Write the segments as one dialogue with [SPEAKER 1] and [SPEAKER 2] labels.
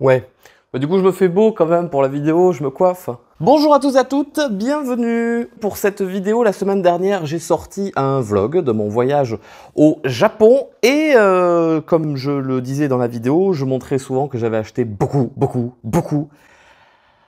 [SPEAKER 1] Ouais. Bah, du coup, je me fais beau quand même pour la vidéo, je me coiffe. Bonjour à tous et à toutes, bienvenue. Pour cette vidéo, la semaine dernière, j'ai sorti un vlog de mon voyage au Japon. Et comme je le disais dans la vidéo, je montrais souvent que j'avais acheté beaucoup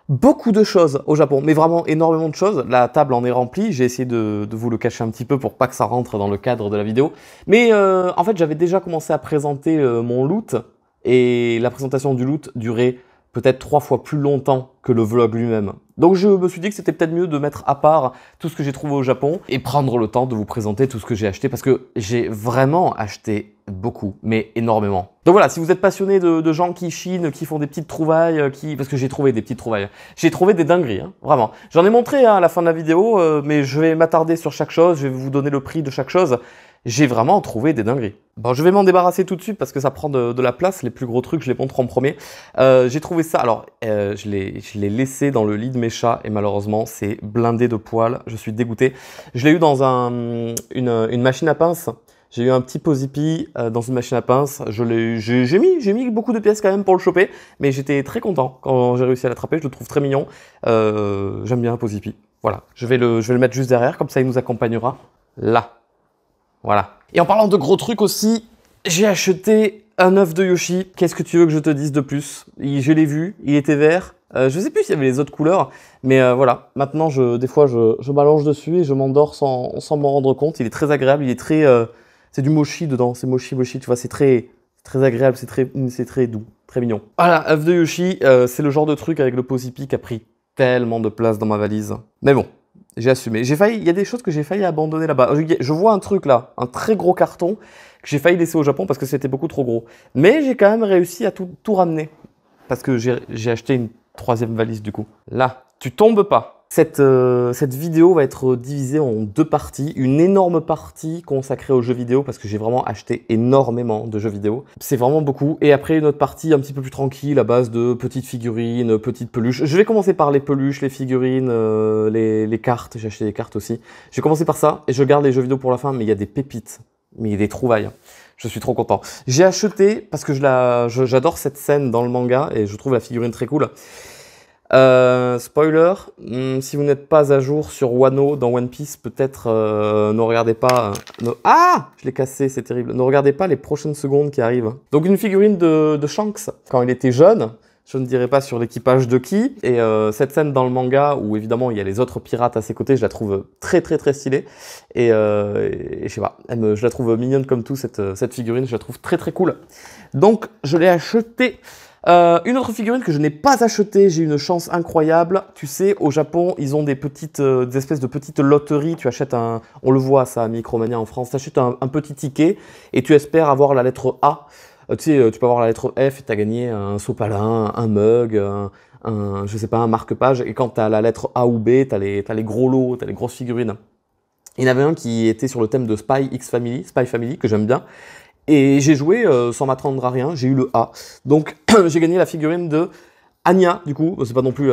[SPEAKER 1] de choses au Japon, mais vraiment énormément de choses. La table en est remplie, j'ai essayé de vous le cacher un petit peu pour pas que ça rentre dans le cadre de la vidéo. Mais en fait, j'avais déjà commencé à présenter mon loot, et la présentation du loot durait peut-être 3 fois plus longtemps que le vlog lui-même. Donc je me suis dit que c'était peut-être mieux de mettre à part tout ce que j'ai trouvé au Japon et prendre le temps de vous présenter tout ce que j'ai acheté parce que j'ai vraiment acheté beaucoup, mais énormément. Donc voilà, si vous êtes passionné de gens qui chinent, qui font des petites trouvailles, parce que j'ai trouvé des petites trouvailles, j'ai trouvé des dingueries, hein, vraiment. J'en ai montré à la fin de la vidéo, mais je vais m'attarder sur chaque chose, je vais vous donner le prix de chaque chose. J'ai vraiment trouvé des dingueries. Bon, je vais m'en débarrasser tout de suite parce que ça prend de la place. Les plus gros trucs, je les montre en premier. J'ai trouvé ça. Alors, je l'ai laissé dans le lit de mes chats et malheureusement, c'est blindé de poils. Je suis dégoûté. Je l'ai eu dans une machine à pince. J'ai eu un petit Pozipi dans une machine à pince. J'ai mis beaucoup de pièces quand même pour le choper, mais j'étais très content quand j'ai réussi à l'attraper. Je le trouve très mignon. J'aime bien un Pozipi. Voilà. Je vais le mettre juste derrière, comme ça il nous accompagnera là. Voilà. Et en parlant de gros trucs aussi, j'ai acheté un œuf de Yoshi. Qu'est-ce que tu veux que je te dise de plus? Je l'ai vu, il était vert. Je sais plus s'il y avait les autres couleurs, mais voilà. Maintenant, des fois, je m'allonge dessus et je m'endors sans m'en rendre compte. Il est très agréable, il est très... c'est du mochi dedans, c'est mochi, tu vois, c'est très agréable, c'est très doux, très mignon. Voilà, œuf de Yoshi, c'est le genre de truc avec le Pozipi qui a pris tellement de place dans ma valise. Mais bon. J'ai assumé. Il y a des choses que j'ai failli abandonner là-bas. Je vois un truc là, un très gros carton que j'ai failli laisser au Japon parce que c'était beaucoup trop gros. Mais j'ai quand même réussi à tout ramener. Parce que j'ai acheté une 3e valise du coup. Là, tu tombes pas. Cette vidéo va être divisée en 2 parties. Une énorme partie consacrée aux jeux vidéo parce que j'ai vraiment acheté énormément de jeux vidéo. C'est vraiment beaucoup. Et après une autre partie un petit peu plus tranquille à base de petites figurines, petites peluches. Je vais commencer par les peluches, les figurines, les cartes. J'ai acheté des cartes aussi. Je vais commencer par ça et je garde les jeux vidéo pour la fin. Mais il y a des pépites. Mais il y a des trouvailles. Je suis trop content. J'ai acheté parce que j'adore cette scène dans le manga et je trouve la figurine très cool. Spoiler, si vous n'êtes pas à jour sur Wano dans One Piece, peut-être ne regardez pas... Ah, je l'ai cassé, c'est terrible. Ne regardez pas les prochaines secondes qui arrivent. Donc une figurine de Shanks quand il était jeune. Je ne dirai pas sur l'équipage de qui. Et cette scène dans le manga où évidemment il y a les autres pirates à ses côtés, je la trouve très stylée. Et je sais pas, je la trouve mignonne comme tout cette figurine, je la trouve très cool. Donc je l'ai achetée. Une autre figurine que je n'ai pas achetée, j'ai une chance incroyable. Tu sais, au Japon, ils ont des espèces de petites loteries. Tu achètes on le voit ça à Micromania en France, tu achètes un petit ticket et tu espères avoir la lettre A. Tu sais, tu peux avoir la lettre F et tu as gagné un sopalin, un mug, je sais pas, un marque-page. Et quand tu as la lettre A ou B, tu as les gros lots, tu as les grosses figurines. Il y en avait un qui était sur le thème de Spy Family, que j'aime bien. Et j'ai joué sans m'attendre à rien, j'ai eu le A. Donc j'ai gagné la figurine de Anya, du coup. C'est pas non plus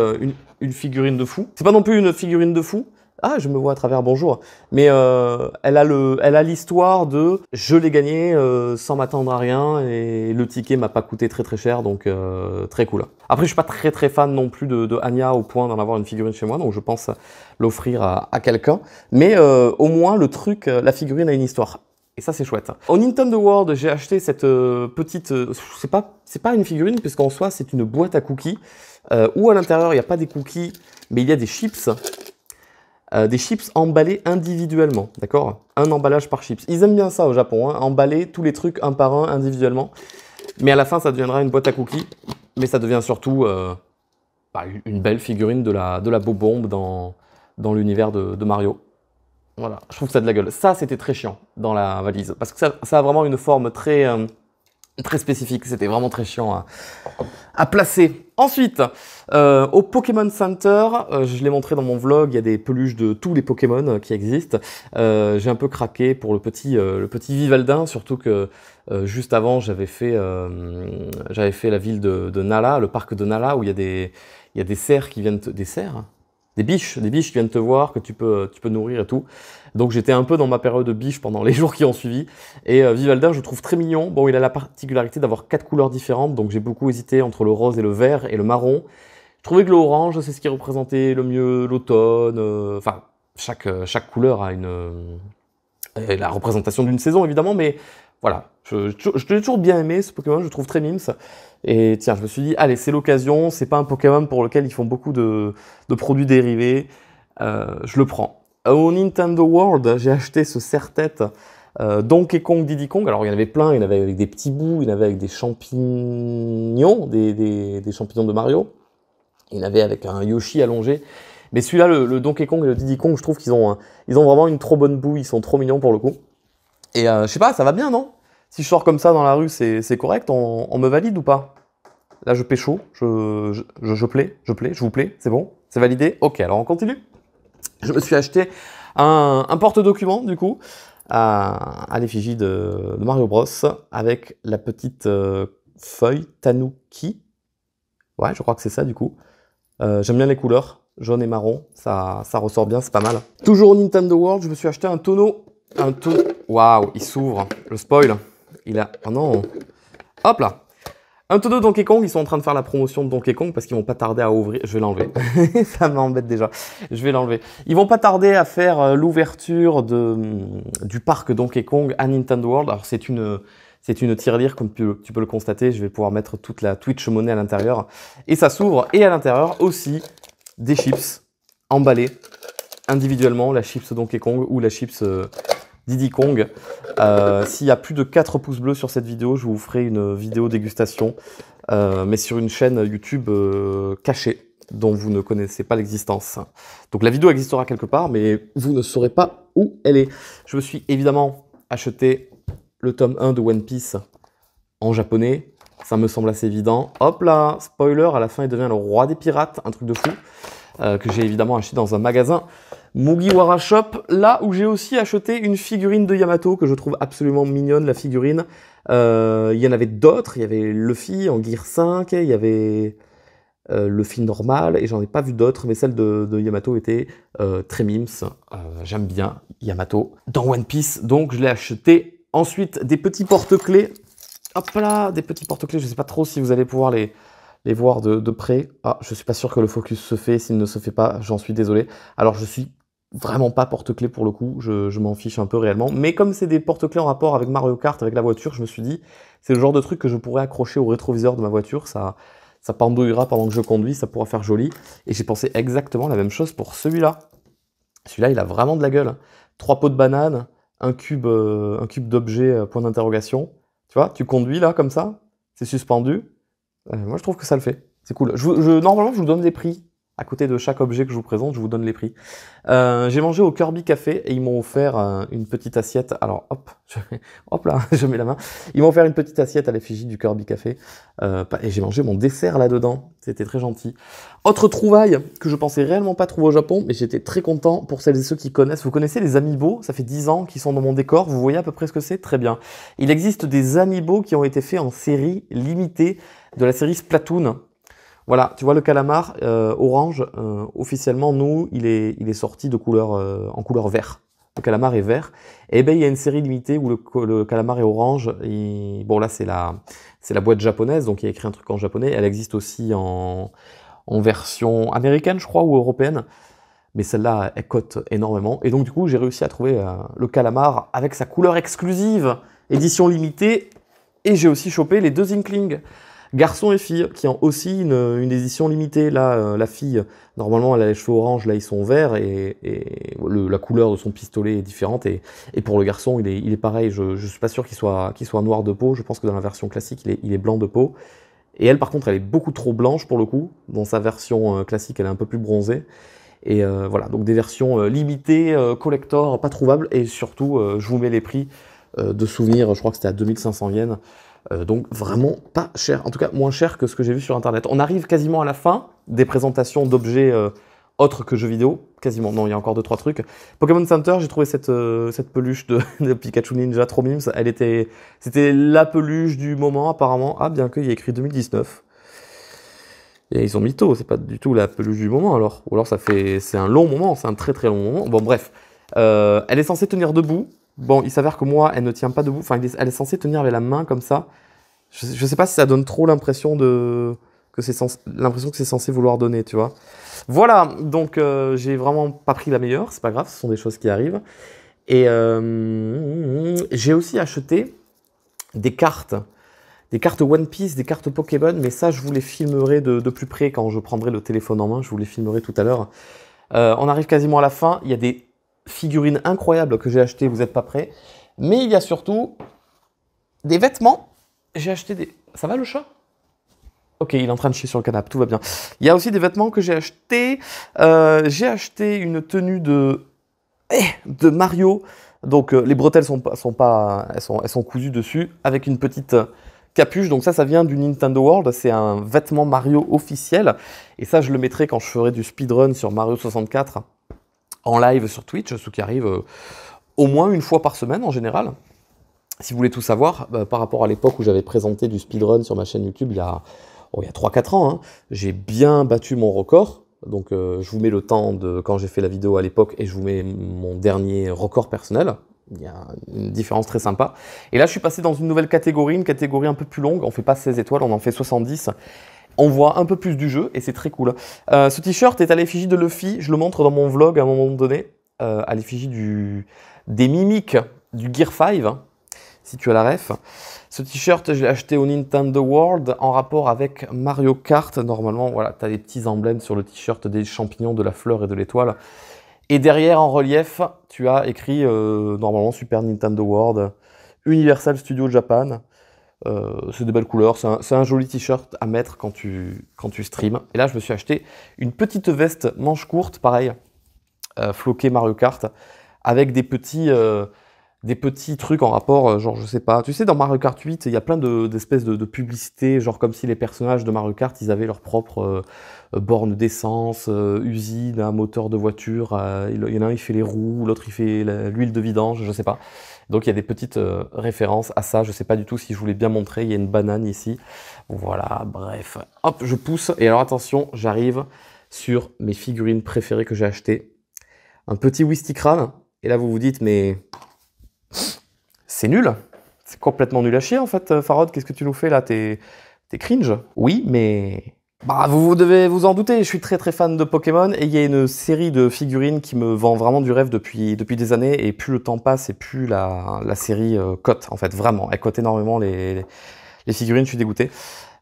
[SPEAKER 1] une figurine de fou. C'est pas non plus une figurine de fou. Ah, je me vois à travers, bonjour. Mais elle a l'histoire de je l'ai gagné sans m'attendre à rien et le ticket m'a pas coûté très cher, donc très cool. Après, je suis pas très fan non plus de Anya au point d'en avoir une figurine chez moi, donc je pense l'offrir à quelqu'un. Mais au moins, le truc, la figurine a une histoire. Et ça, c'est chouette. Au Nintendo World, j'ai acheté cette petite... c'est pas une figurine, puisqu'en soi, c'est une boîte à cookies, où à l'intérieur, il n'y a pas des cookies, mais il y a des chips. Des chips emballés individuellement, d'accord? Un emballage par chips. Ils aiment bien ça au Japon, hein, emballer tous les trucs un par un individuellement. Mais à la fin, ça deviendra une boîte à cookies. Mais ça devient surtout une belle figurine de la Bobombe dans l'univers de Mario. Voilà, je trouve que ça a de la gueule. Ça, c'était très chiant dans la valise. Parce que ça a vraiment une forme très spécifique. C'était vraiment très chiant à placer. Ensuite, au Pokémon Center, je l'ai montré dans mon vlog, il y a des peluches de tous les Pokémon qui existent. J'ai un peu craqué pour le petit Vivaldin, surtout que juste avant, j'avais fait la ville de Nala, le parc de Nala, où il y a des cerfs qui viennent... Des cerfs? des biches qui viennent te voir, que tu peux nourrir et tout. Donc j'étais un peu dans ma période de biche pendant les jours qui ont suivi. Et Vivalder, je le trouve très mignon. Bon, il a la particularité d'avoir 4 couleurs différentes, donc j'ai beaucoup hésité entre le rose et le vert et le marron. Je trouvais que le orange, c'est ce qui représentait le mieux l'automne. Enfin, chaque couleur a la représentation d'une saison, évidemment, mais voilà. Je l'ai toujours bien aimé, ce Pokémon, je le trouve très mimes. Et tiens, je me suis dit, allez, c'est l'occasion, c'est pas un Pokémon pour lequel ils font beaucoup de produits dérivés. Je le prends. Au Nintendo World, j'ai acheté ce serre-tête Donkey Kong, Diddy Kong. Alors, il y en avait plein, il y en avait avec des petits bouts, il y en avait avec des champignons, des champignons de Mario. Il y en avait avec un Yoshi allongé. Mais celui-là, le Donkey Kong et le Diddy Kong, je trouve qu'ils ont vraiment une trop bonne boue, ils sont trop mignons pour le coup. Et je sais pas, ça va bien, non? Si je sors comme ça dans la rue, c'est correct, on me valide ou pas? Là, je pécho, je plais, je vous plais, c'est bon? C'est validé? Ok, alors on continue. Je me suis acheté un porte-document, du coup, à l'effigie de Mario Bros, avec la petite feuille Tanuki. Ouais, je crois que c'est ça, du coup. J'aime bien les couleurs, jaune et marron, ça ressort bien, c'est pas mal. Toujours au Nintendo World, je me suis acheté un tonneau. Waouh, il s'ouvre, le spoil. Oh non. Hop là. Un tonneau Donkey Kong, ils sont en train de faire la promotion de Donkey Kong parce qu'ils vont pas tarder à ouvrir. Je vais l'enlever. Ça m'embête déjà. Je vais l'enlever. Ils vont pas tarder à faire l'ouverture du parc Donkey Kong à Nintendo World. Alors c'est une tirelire, comme tu peux le constater. Je vais pouvoir mettre toute la Twitch monnaie à l'intérieur. Et ça s'ouvre. Et à l'intérieur aussi des chips emballées individuellement. La chips Donkey Kong ou la chips Diddy Kong. S'il y a plus de 4 pouces bleus sur cette vidéo, je vous ferai une vidéo dégustation, mais sur une chaîne YouTube cachée, dont vous ne connaissez pas l'existence. Donc la vidéo existera quelque part, mais vous ne saurez pas où elle est. Je me suis évidemment acheté le tome 1 de One Piece en japonais. Ça me semble assez évident. Hop là, spoiler, à la fin il devient le roi des pirates, un truc de fou. Que j'ai évidemment acheté dans un magasin Mugiwara Shop, là où j'ai aussi acheté une figurine de Yamato que je trouve absolument mignonne, la figurine. Il y en avait d'autres, il y avait Luffy en Gear 5, il y avait Luffy normal, et j'en ai pas vu d'autres, mais celle de Yamato était très mimes. J'aime bien Yamato dans One Piece, donc je l'ai acheté. Ensuite, des petits porte-clés. Hop là, des petits porte-clés, je sais pas trop si vous allez pouvoir les voir de près. Ah, je suis pas sûr que le focus se fait. S'il ne se fait pas, j'en suis désolé. Alors, je suis vraiment pas porte-clés pour le coup. Je m'en fiche un peu réellement. Mais comme c'est des porte-clés en rapport avec Mario Kart, avec la voiture, je me suis dit, c'est le genre de truc que je pourrais accrocher au rétroviseur de ma voiture. Ça pendouillera pendant que je conduis, ça pourra faire joli. Et j'ai pensé exactement la même chose pour celui-là. Celui-là, il a vraiment de la gueule. 3 pots de banane, un cube d'objet, point d'interrogation. Tu vois, tu conduis là, comme ça. C'est suspendu. Moi, je trouve que ça le fait. C'est cool. Normalement, je vous donne des prix. À côté de chaque objet que je vous présente, je vous donne les prix. J'ai mangé au Kirby Café et ils m'ont offert une petite assiette. Alors, hop là, je mets la main. Ils m'ont offert une petite assiette à l'effigie du Kirby Café. Et j'ai mangé mon dessert là-dedans. C'était très gentil. Autre trouvaille que je pensais réellement pas trouver au Japon, mais j'étais très content pour celles et ceux qui connaissent. Vous connaissez les Amiibo? Ça fait 10 ans qu'ils sont dans mon décor. Vous voyez à peu près ce que c'est? Très bien. Il existe des Amiibo qui ont été faits en série limitée de la série Splatoon. Voilà, tu vois le calamar orange, officiellement, nous, il est sorti en couleur vert. Le calamar est vert. Et ben il y a une série limitée où le calamar est orange. Bon là, c'est la boîte japonaise, donc il y a écrit un truc en japonais. Elle existe aussi en version américaine, je crois, ou européenne. Mais celle-là, elle cote énormément. Et donc du coup, j'ai réussi à trouver le calamar avec sa couleur exclusive, édition limitée. Et j'ai aussi chopé les 2 Inklings. Garçon et fille, qui ont aussi une édition limitée. Là, la fille, normalement, elle a les cheveux orange, là, ils sont verts, et la couleur de son pistolet est différente. Et pour le garçon, il est pareil. Je suis pas sûr qu'il soit noir de peau. Je pense que dans la version classique, il est blanc de peau. Et elle, par contre, elle est beaucoup trop blanche pour le coup. Dans sa version classique, elle est un peu plus bronzée. Et voilà, donc des versions limitées, collector, pas trouvables. Et surtout, je vous mets les prix de souvenirs. Je crois que c'était à 2500 yens. Donc vraiment pas cher, en tout cas moins cher que ce que j'ai vu sur internet. On arrive quasiment à la fin des présentations d'objets autres que jeux vidéo, quasiment, non il y a encore 2-3 trucs. Pokémon Center, j'ai trouvé cette peluche de Pikachu Ninja trop mimes, c'était la peluche du moment apparemment, bien qu'il y ait écrit 2019. Et ils ont mytho, c'est pas du tout la peluche du moment alors. Ou alors c'est un long moment, c'est un très très long moment. Bon bref, elle est censée tenir debout. Bon, il s'avère que moi, elle ne tient pas debout. Enfin, elle est censée tenir avec la main comme ça. Je sais pas si ça donne trop l'impression que c'est censé vouloir donner, tu vois. Voilà, donc j'ai vraiment pas pris la meilleure, c'est pas grave, ce sont des choses qui arrivent. Et j'ai aussi acheté des cartes One Piece, des cartes Pokémon, mais ça je vous les filmerai de plus près quand je prendrai le téléphone en main, je vous les filmerai tout à l'heure. On arrive quasiment à la fin, il y a des figurines incroyables que j'ai achetées, vous n'êtes pas prêts, mais il y a surtout des vêtements. J'ai acheté des... Ça va le chat? Ok, il est en train de chier sur le canapé, tout va bien. Il y a aussi des vêtements que j'ai achetés. J'ai acheté une tenue de Mario. Donc les bretelles elles sont cousues dessus avec une petite capuche. Donc ça vient du Nintendo World. C'est un vêtement Mario officiel. Et ça, je le mettrai quand je ferai du speedrun sur Mario 64 en live sur Twitch, ce qui arrive au moins une fois par semaine en général. Si vous voulez tout savoir, par rapport à l'époque où j'avais présenté du speedrun sur ma chaîne YouTube il y a 3-4 ans, hein, j'ai bien battu mon record. Donc je vous mets le temps de quand j'ai fait la vidéo à l'époque et je vous mets mon dernier record personnel. Il y a une différence très sympa. Et là, je suis passé dans une nouvelle catégorie, une catégorie un peu plus longue. On fait pas 16 étoiles, on en fait 70. On voit un peu plus du jeu et c'est très cool. Ce t-shirt est à l'effigie de Luffy. Je le montre dans mon vlog à un moment donné, à l'effigie des mimiques du Gear 5. Si tu as la ref. Ce t-shirt, je l'ai acheté au Nintendo World en rapport avec Mario Kart. Normalement, voilà, tu as des petits emblèmes sur le t-shirt des champignons, de la fleur et de l'étoile. Et derrière, en relief, tu as écrit normalement Super Nintendo World, Universal Studio Japan. C'est des belles couleurs. C'est un joli t-shirt à mettre quand tu streams. Et là, je me suis acheté une petite veste manche courte, pareil, floquée Mario Kart, avec des petits trucs en rapport, genre, je sais pas. Tu sais, dans Mario Kart 8, il y a plein d'espèces de publicités, genre comme si les personnages de Mario Kart, ils avaient leur propre borne d'essence, usine, un moteur de voiture. Il y en a un, il fait les roues, l'autre, il fait l'huile de vidange, je sais pas. Donc, il y a des petites références à ça. Je sais pas du tout si je voulais bien montrer. Il y a une banane ici. Voilà, bref. Hop, je pousse. Et alors, attention, j'arrive sur mes figurines préférées que j'ai achetées. Un petit Wistikram. Et là, vous vous dites, mais... c'est nul, c'est complètement nul à chier en fait, Farod, qu'est-ce que tu nous fais là? T'es cringe? Oui, mais... Bah, vous devez vous en douter, je suis très très fan de Pokémon et il y a une série de figurines qui me vend vraiment du rêve depuis des années et plus le temps passe et plus la série cote en fait, vraiment, elle cote énormément les figurines, je suis dégoûté.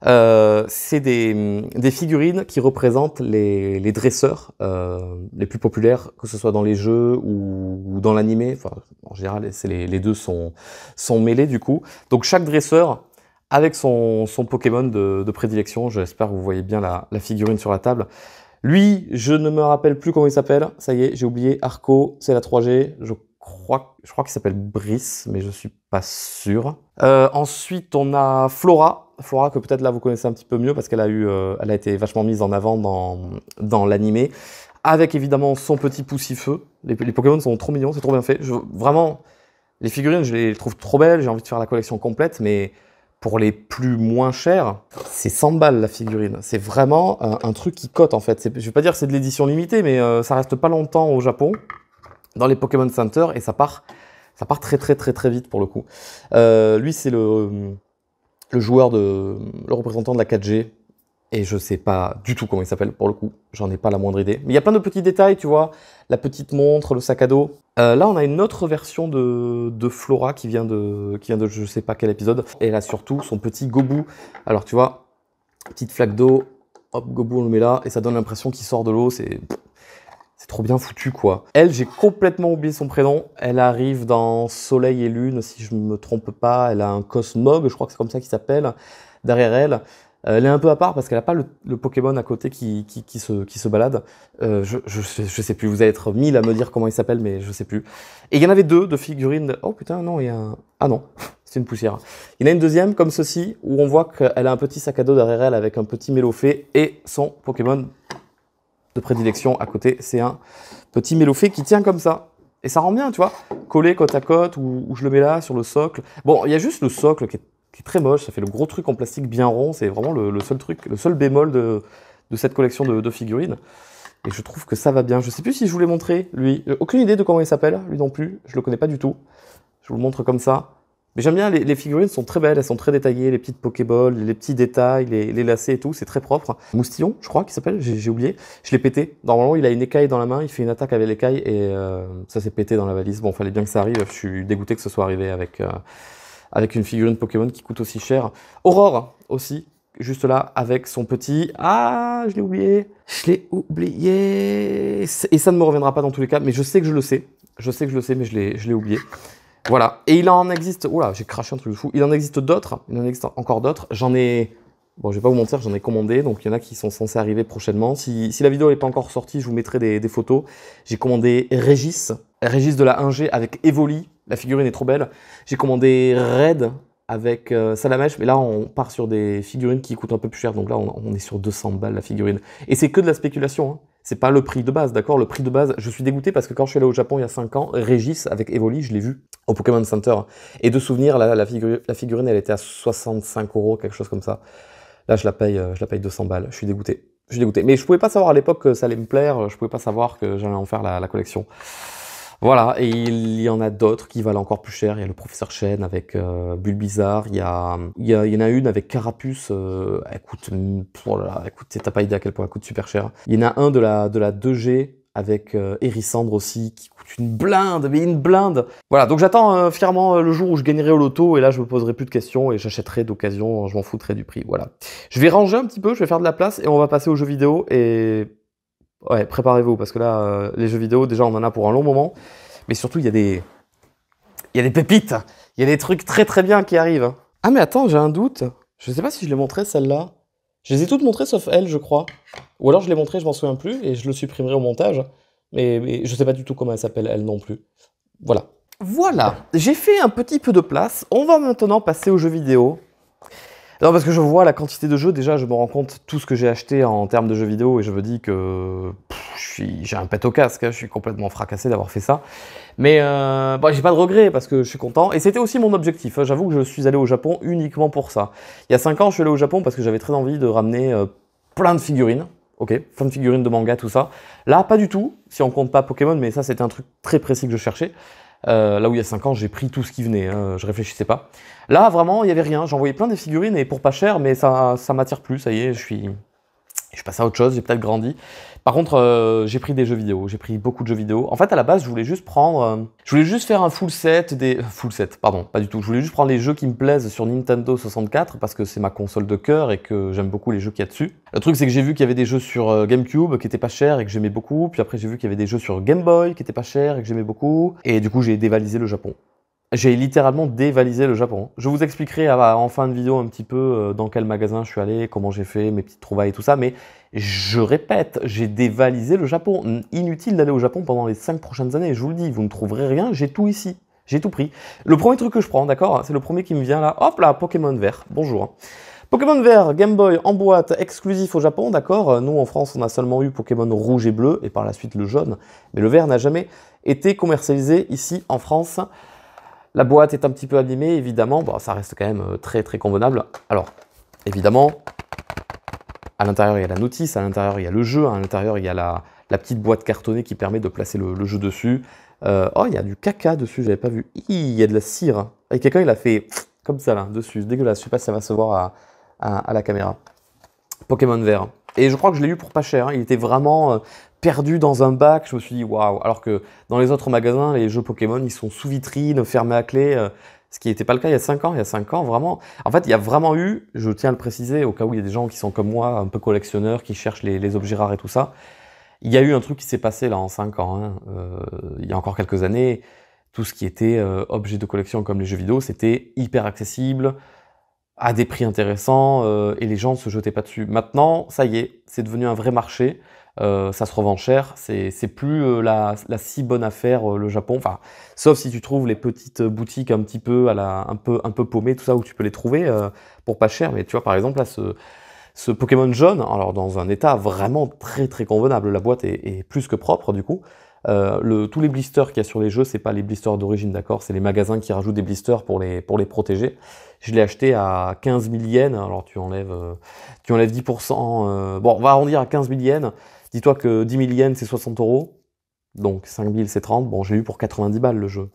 [SPEAKER 1] C'est des figurines qui représentent les dresseurs les plus populaires, que ce soit dans les jeux ou dans l'animé. Enfin, en général, les deux sont mêlés du coup. Donc chaque dresseur avec son Pokémon de prédilection. J'espère que vous voyez bien la figurine sur la table. Lui, je ne me rappelle plus comment il s'appelle. Ça y est, j'ai oublié. Arco, c'est la 3G. Je crois qu'il s'appelle Brice, mais je suis pas sûr. Ensuite, on a Flora. Flora que peut-être là vous connaissez un petit peu mieux parce qu'elle elle a été vachement mise en avant dans l'animé. Avec évidemment son petit poussifeu. Les Pokémon sont trop mignons, c'est trop bien fait. Vraiment, les figurines, je les trouve trop belles. J'ai envie de faire la collection complète, mais pour les plus moins chers, c'est 100 balles la figurine. C'est vraiment un truc qui cote en fait. Je vais pas dire que c'est de l'édition limitée, mais ça reste pas longtemps au Japon, dans les Pokémon Center, et ça part très très très très vite pour le coup. Lui, c'est le représentant de la 4G, et je sais pas du tout comment il s'appelle pour le coup, j'en ai pas la moindre idée. Mais il y a plein de petits détails, tu vois, la petite montre, le sac à dos. Là, on a une autre version de Flora qui vient de je sais pas quel épisode, et elle a surtout son petit Gobu. Alors tu vois, petite flaque d'eau, hop, Gobu on le met là, et ça donne l'impression qu'il sort de l'eau, c'est trop bien foutu quoi. Elle, j'ai complètement oublié son prénom. Elle arrive dans Soleil et Lune, si je ne me trompe pas. Elle a un Cosmog, je crois que c'est comme ça qu'il s'appelle, derrière elle. Elle est un peu à part parce qu'elle n'a pas le Pokémon à côté qui se balade. Je sais plus, vous allez être 1000 à me dire comment il s'appelle, mais je sais plus. Et il y en avait deux de figurines. Oh putain, non, il y a un... Ah non, c'est une poussière. Il y en a une deuxième comme ceci, où on voit qu'elle a un petit sac à dos derrière elle avec un petit Mélofée et son Pokémon de prédilection à côté, c'est un petit Mélofée qui tient comme ça. Et ça rend bien, tu vois, collé côte à côte, ou je le mets là, sur le socle. Bon, il y a juste le socle qui est très moche, ça fait le gros truc en plastique bien rond, c'est vraiment le seul truc, le seul bémol de de cette collection de figurines. Et je trouve que ça va bien. Je sais plus si je vous l'ai montré, lui. Aucune idée de comment il s'appelle, lui non plus. Je le connais pas du tout. Je vous le montre comme ça. Mais j'aime bien, les figurines sont très belles, elles sont très détaillées, les petites Pokéballs, les petits détails, les lacets et tout, c'est très propre. Moustillon, je crois qu'il s'appelle, j'ai oublié. Je l'ai pété. Normalement, il a une écaille dans la main, il fait une attaque avec l'écaille et ça s'est pété dans la valise. Bon, fallait bien que ça arrive, je suis dégoûté que ce soit arrivé avec une figurine Pokémon qui coûte aussi cher. Aurore aussi, juste là, avec son petit... Ah, je l'ai oublié. Je l'ai oublié. Et ça ne me reviendra pas dans tous les cas, mais je sais que je le sais. Je sais que je le sais, mais je l'ai oublié. Voilà. Et il en existe... Oula, j'ai craché un truc de fou. Il en existe d'autres. Il en existe encore d'autres. J'en ai... Bon, je vais pas vous mentir, j'en ai commandé. Donc, il y en a qui sont censés arriver prochainement. Si la vidéo n'est pas encore sortie, je vous mettrai des photos. J'ai commandé Régis. Régis de la 1G avec Evoli. La figurine est trop belle. J'ai commandé Red avec Salamèche, mais là on part sur des figurines qui coûtent un peu plus cher, donc là on est sur 200 balles la figurine. Et c'est que de la spéculation, hein. C'est pas le prix de base, d'accord? Le prix de base, je suis dégoûté parce que quand je suis allé au Japon il y a 5 ans, Régis avec Evoli, je l'ai vu au Pokémon Center. Et de souvenir, la figurine elle était à 65 €, quelque chose comme ça. Là je la paye 200 balles, je suis dégoûté. Je suis dégoûté. Mais je pouvais pas savoir à l'époque que ça allait me plaire, je pouvais pas savoir que j'allais en faire la collection. Voilà, et il y en a d'autres qui valent encore plus cher. Il y a le professeur Chen avec Bulbizarre, il y en a une avec Carapuce, elle coûte, oh là là, écoute, t'as pas idée à quel point elle coûte super cher. Il y en a un de la 2G avec Hérissandre aussi, qui coûte une blinde, mais une blinde. Voilà, donc j'attends fièrement le jour où je gagnerai au loto, et là je me poserai plus de questions, et j'achèterai d'occasion, je m'en foutrai du prix, voilà. Je vais ranger un petit peu, je vais faire de la place, et on va passer aux jeux vidéo, et... Ouais, préparez-vous, parce que là, les jeux vidéo, déjà, on en a pour un long moment. Mais surtout, il y a des pépites. Il y a des trucs très très bien qui arrivent. Ah, mais attends, j'ai un doute. Je sais pas si je l'ai montré, celle-là. Je les ai toutes montrées, sauf elle, je crois. Ou alors, je l'ai montrée, je m'en souviens plus, et je le supprimerai au montage. Mais je sais pas du tout comment elle s'appelle, elle non plus. Voilà. Voilà, j'ai fait un petit peu de place. On va maintenant passer aux jeux vidéo. Non, parce que je vois la quantité de jeux, déjà je me rends compte tout ce que j'ai acheté en termes de jeux vidéo et je me dis que j'ai un pet au casque, hein, je suis complètement fracassé d'avoir fait ça. Mais bon, j'ai pas de regrets parce que je suis content et c'était aussi mon objectif. Hein. J'avoue que je suis allé au Japon uniquement pour ça. Il y a 5 ans, je suis allé au Japon parce que j'avais très envie de ramener plein de figurines. Ok, plein de figurines de manga, tout ça. Là, pas du tout, si on compte pas Pokémon, mais ça c'était un truc très précis que je cherchais. Là où il y a 5 ans, j'ai pris tout ce qui venait, hein, je réfléchissais pas. Là, vraiment, il n'y avait rien. J'envoyais plein de figurines et pour pas cher, mais ça m'attire plus, ça y est, je passe à autre chose, j'ai peut-être grandi. Par contre, j'ai pris des jeux vidéo, j'ai pris beaucoup de jeux vidéo. En fait, à la base, je voulais juste prendre... je voulais juste faire un full set des... Full set, pardon, pas du tout. Je voulais juste prendre les jeux qui me plaisent sur Nintendo 64 parce que c'est ma console de cœur et que j'aime beaucoup les jeux qu'il y a dessus. Le truc, c'est que j'ai vu qu'il y avait des jeux sur GameCube qui étaient pas chers et que j'aimais beaucoup. Puis après, j'ai vu qu'il y avait des jeux sur Game Boy qui étaient pas chers et que j'aimais beaucoup. Et du coup, j'ai dévalisé le Japon. J'ai littéralement dévalisé le Japon. Je vous expliquerai en fin de vidéo un petit peu dans quel magasin je suis allé, comment j'ai fait, mes petites trouvailles et tout ça, mais je répète, j'ai dévalisé le Japon. Inutile d'aller au Japon pendant les 5 prochaines années, je vous le dis, vous ne trouverez rien, j'ai tout ici. J'ai tout pris. Le premier truc que je prends, d'accord, c'est le premier qui me vient là, hop là, Pokémon vert, bonjour. Pokémon vert, Game Boy en boîte, exclusif au Japon, d'accord. Nous en France, on a seulement eu Pokémon rouge et bleu, et par la suite le jaune, mais le vert n'a jamais été commercialisé ici en France. La boîte est un petit peu abîmée, évidemment. Bon, ça reste quand même très très convenable. Alors, évidemment, à l'intérieur il y a la notice, à l'intérieur il y a le jeu, à l'intérieur il y a la petite boîte cartonnée qui permet de placer le jeu dessus. Oh, il y a du caca dessus, j'avais pas vu. Il y a de la cire. Et quelqu'un il a fait comme ça là, dessus. C'est dégueulasse, je sais pas si ça va se voir à la caméra. Pokémon vert. Et je crois que je l'ai eu pour pas cher. Hein. Il était vraiment perdu dans un bac. Je me suis dit waouh. Alors que dans les autres magasins, les jeux Pokémon, ils sont sous vitrine, fermés à clé. Ce qui n'était pas le cas il y a 5 ans. Il y a 5 ans, vraiment. En fait, il y a vraiment eu, je tiens à le préciser, au cas où il y a des gens qui sont comme moi, un peu collectionneurs, qui cherchent les objets rares et tout ça. Il y a eu un truc qui s'est passé là en 5 ans. Hein. Il y a encore quelques années, tout ce qui était objet de collection comme les jeux vidéo, c'était hyper accessible, à des prix intéressants, et les gens ne se jetaient pas dessus. Maintenant, ça y est, c'est devenu un vrai marché, ça se revend cher, c'est plus la si bonne affaire, le Japon, enfin, sauf si tu trouves les petites boutiques un petit peu, un peu paumées, tout ça, où tu peux les trouver pour pas cher, mais tu vois, par exemple, là, ce Pokémon jaune, alors dans un état vraiment très très convenable, la boîte est plus que propre, du coup, Tous les blisters qu'il y a sur les jeux, c'est pas les blisters d'origine, d'accord? C'est les magasins qui rajoutent des blisters pour les protéger. Je l'ai acheté à 15 000 yens, alors tu enlèves 10%. Bon, on va arrondir à 15 000 yens. Dis-toi que 10 000 yens, c'est 60 €. Donc 5 000, c'est 30. Bon, j'ai eu pour 90 balles le jeu.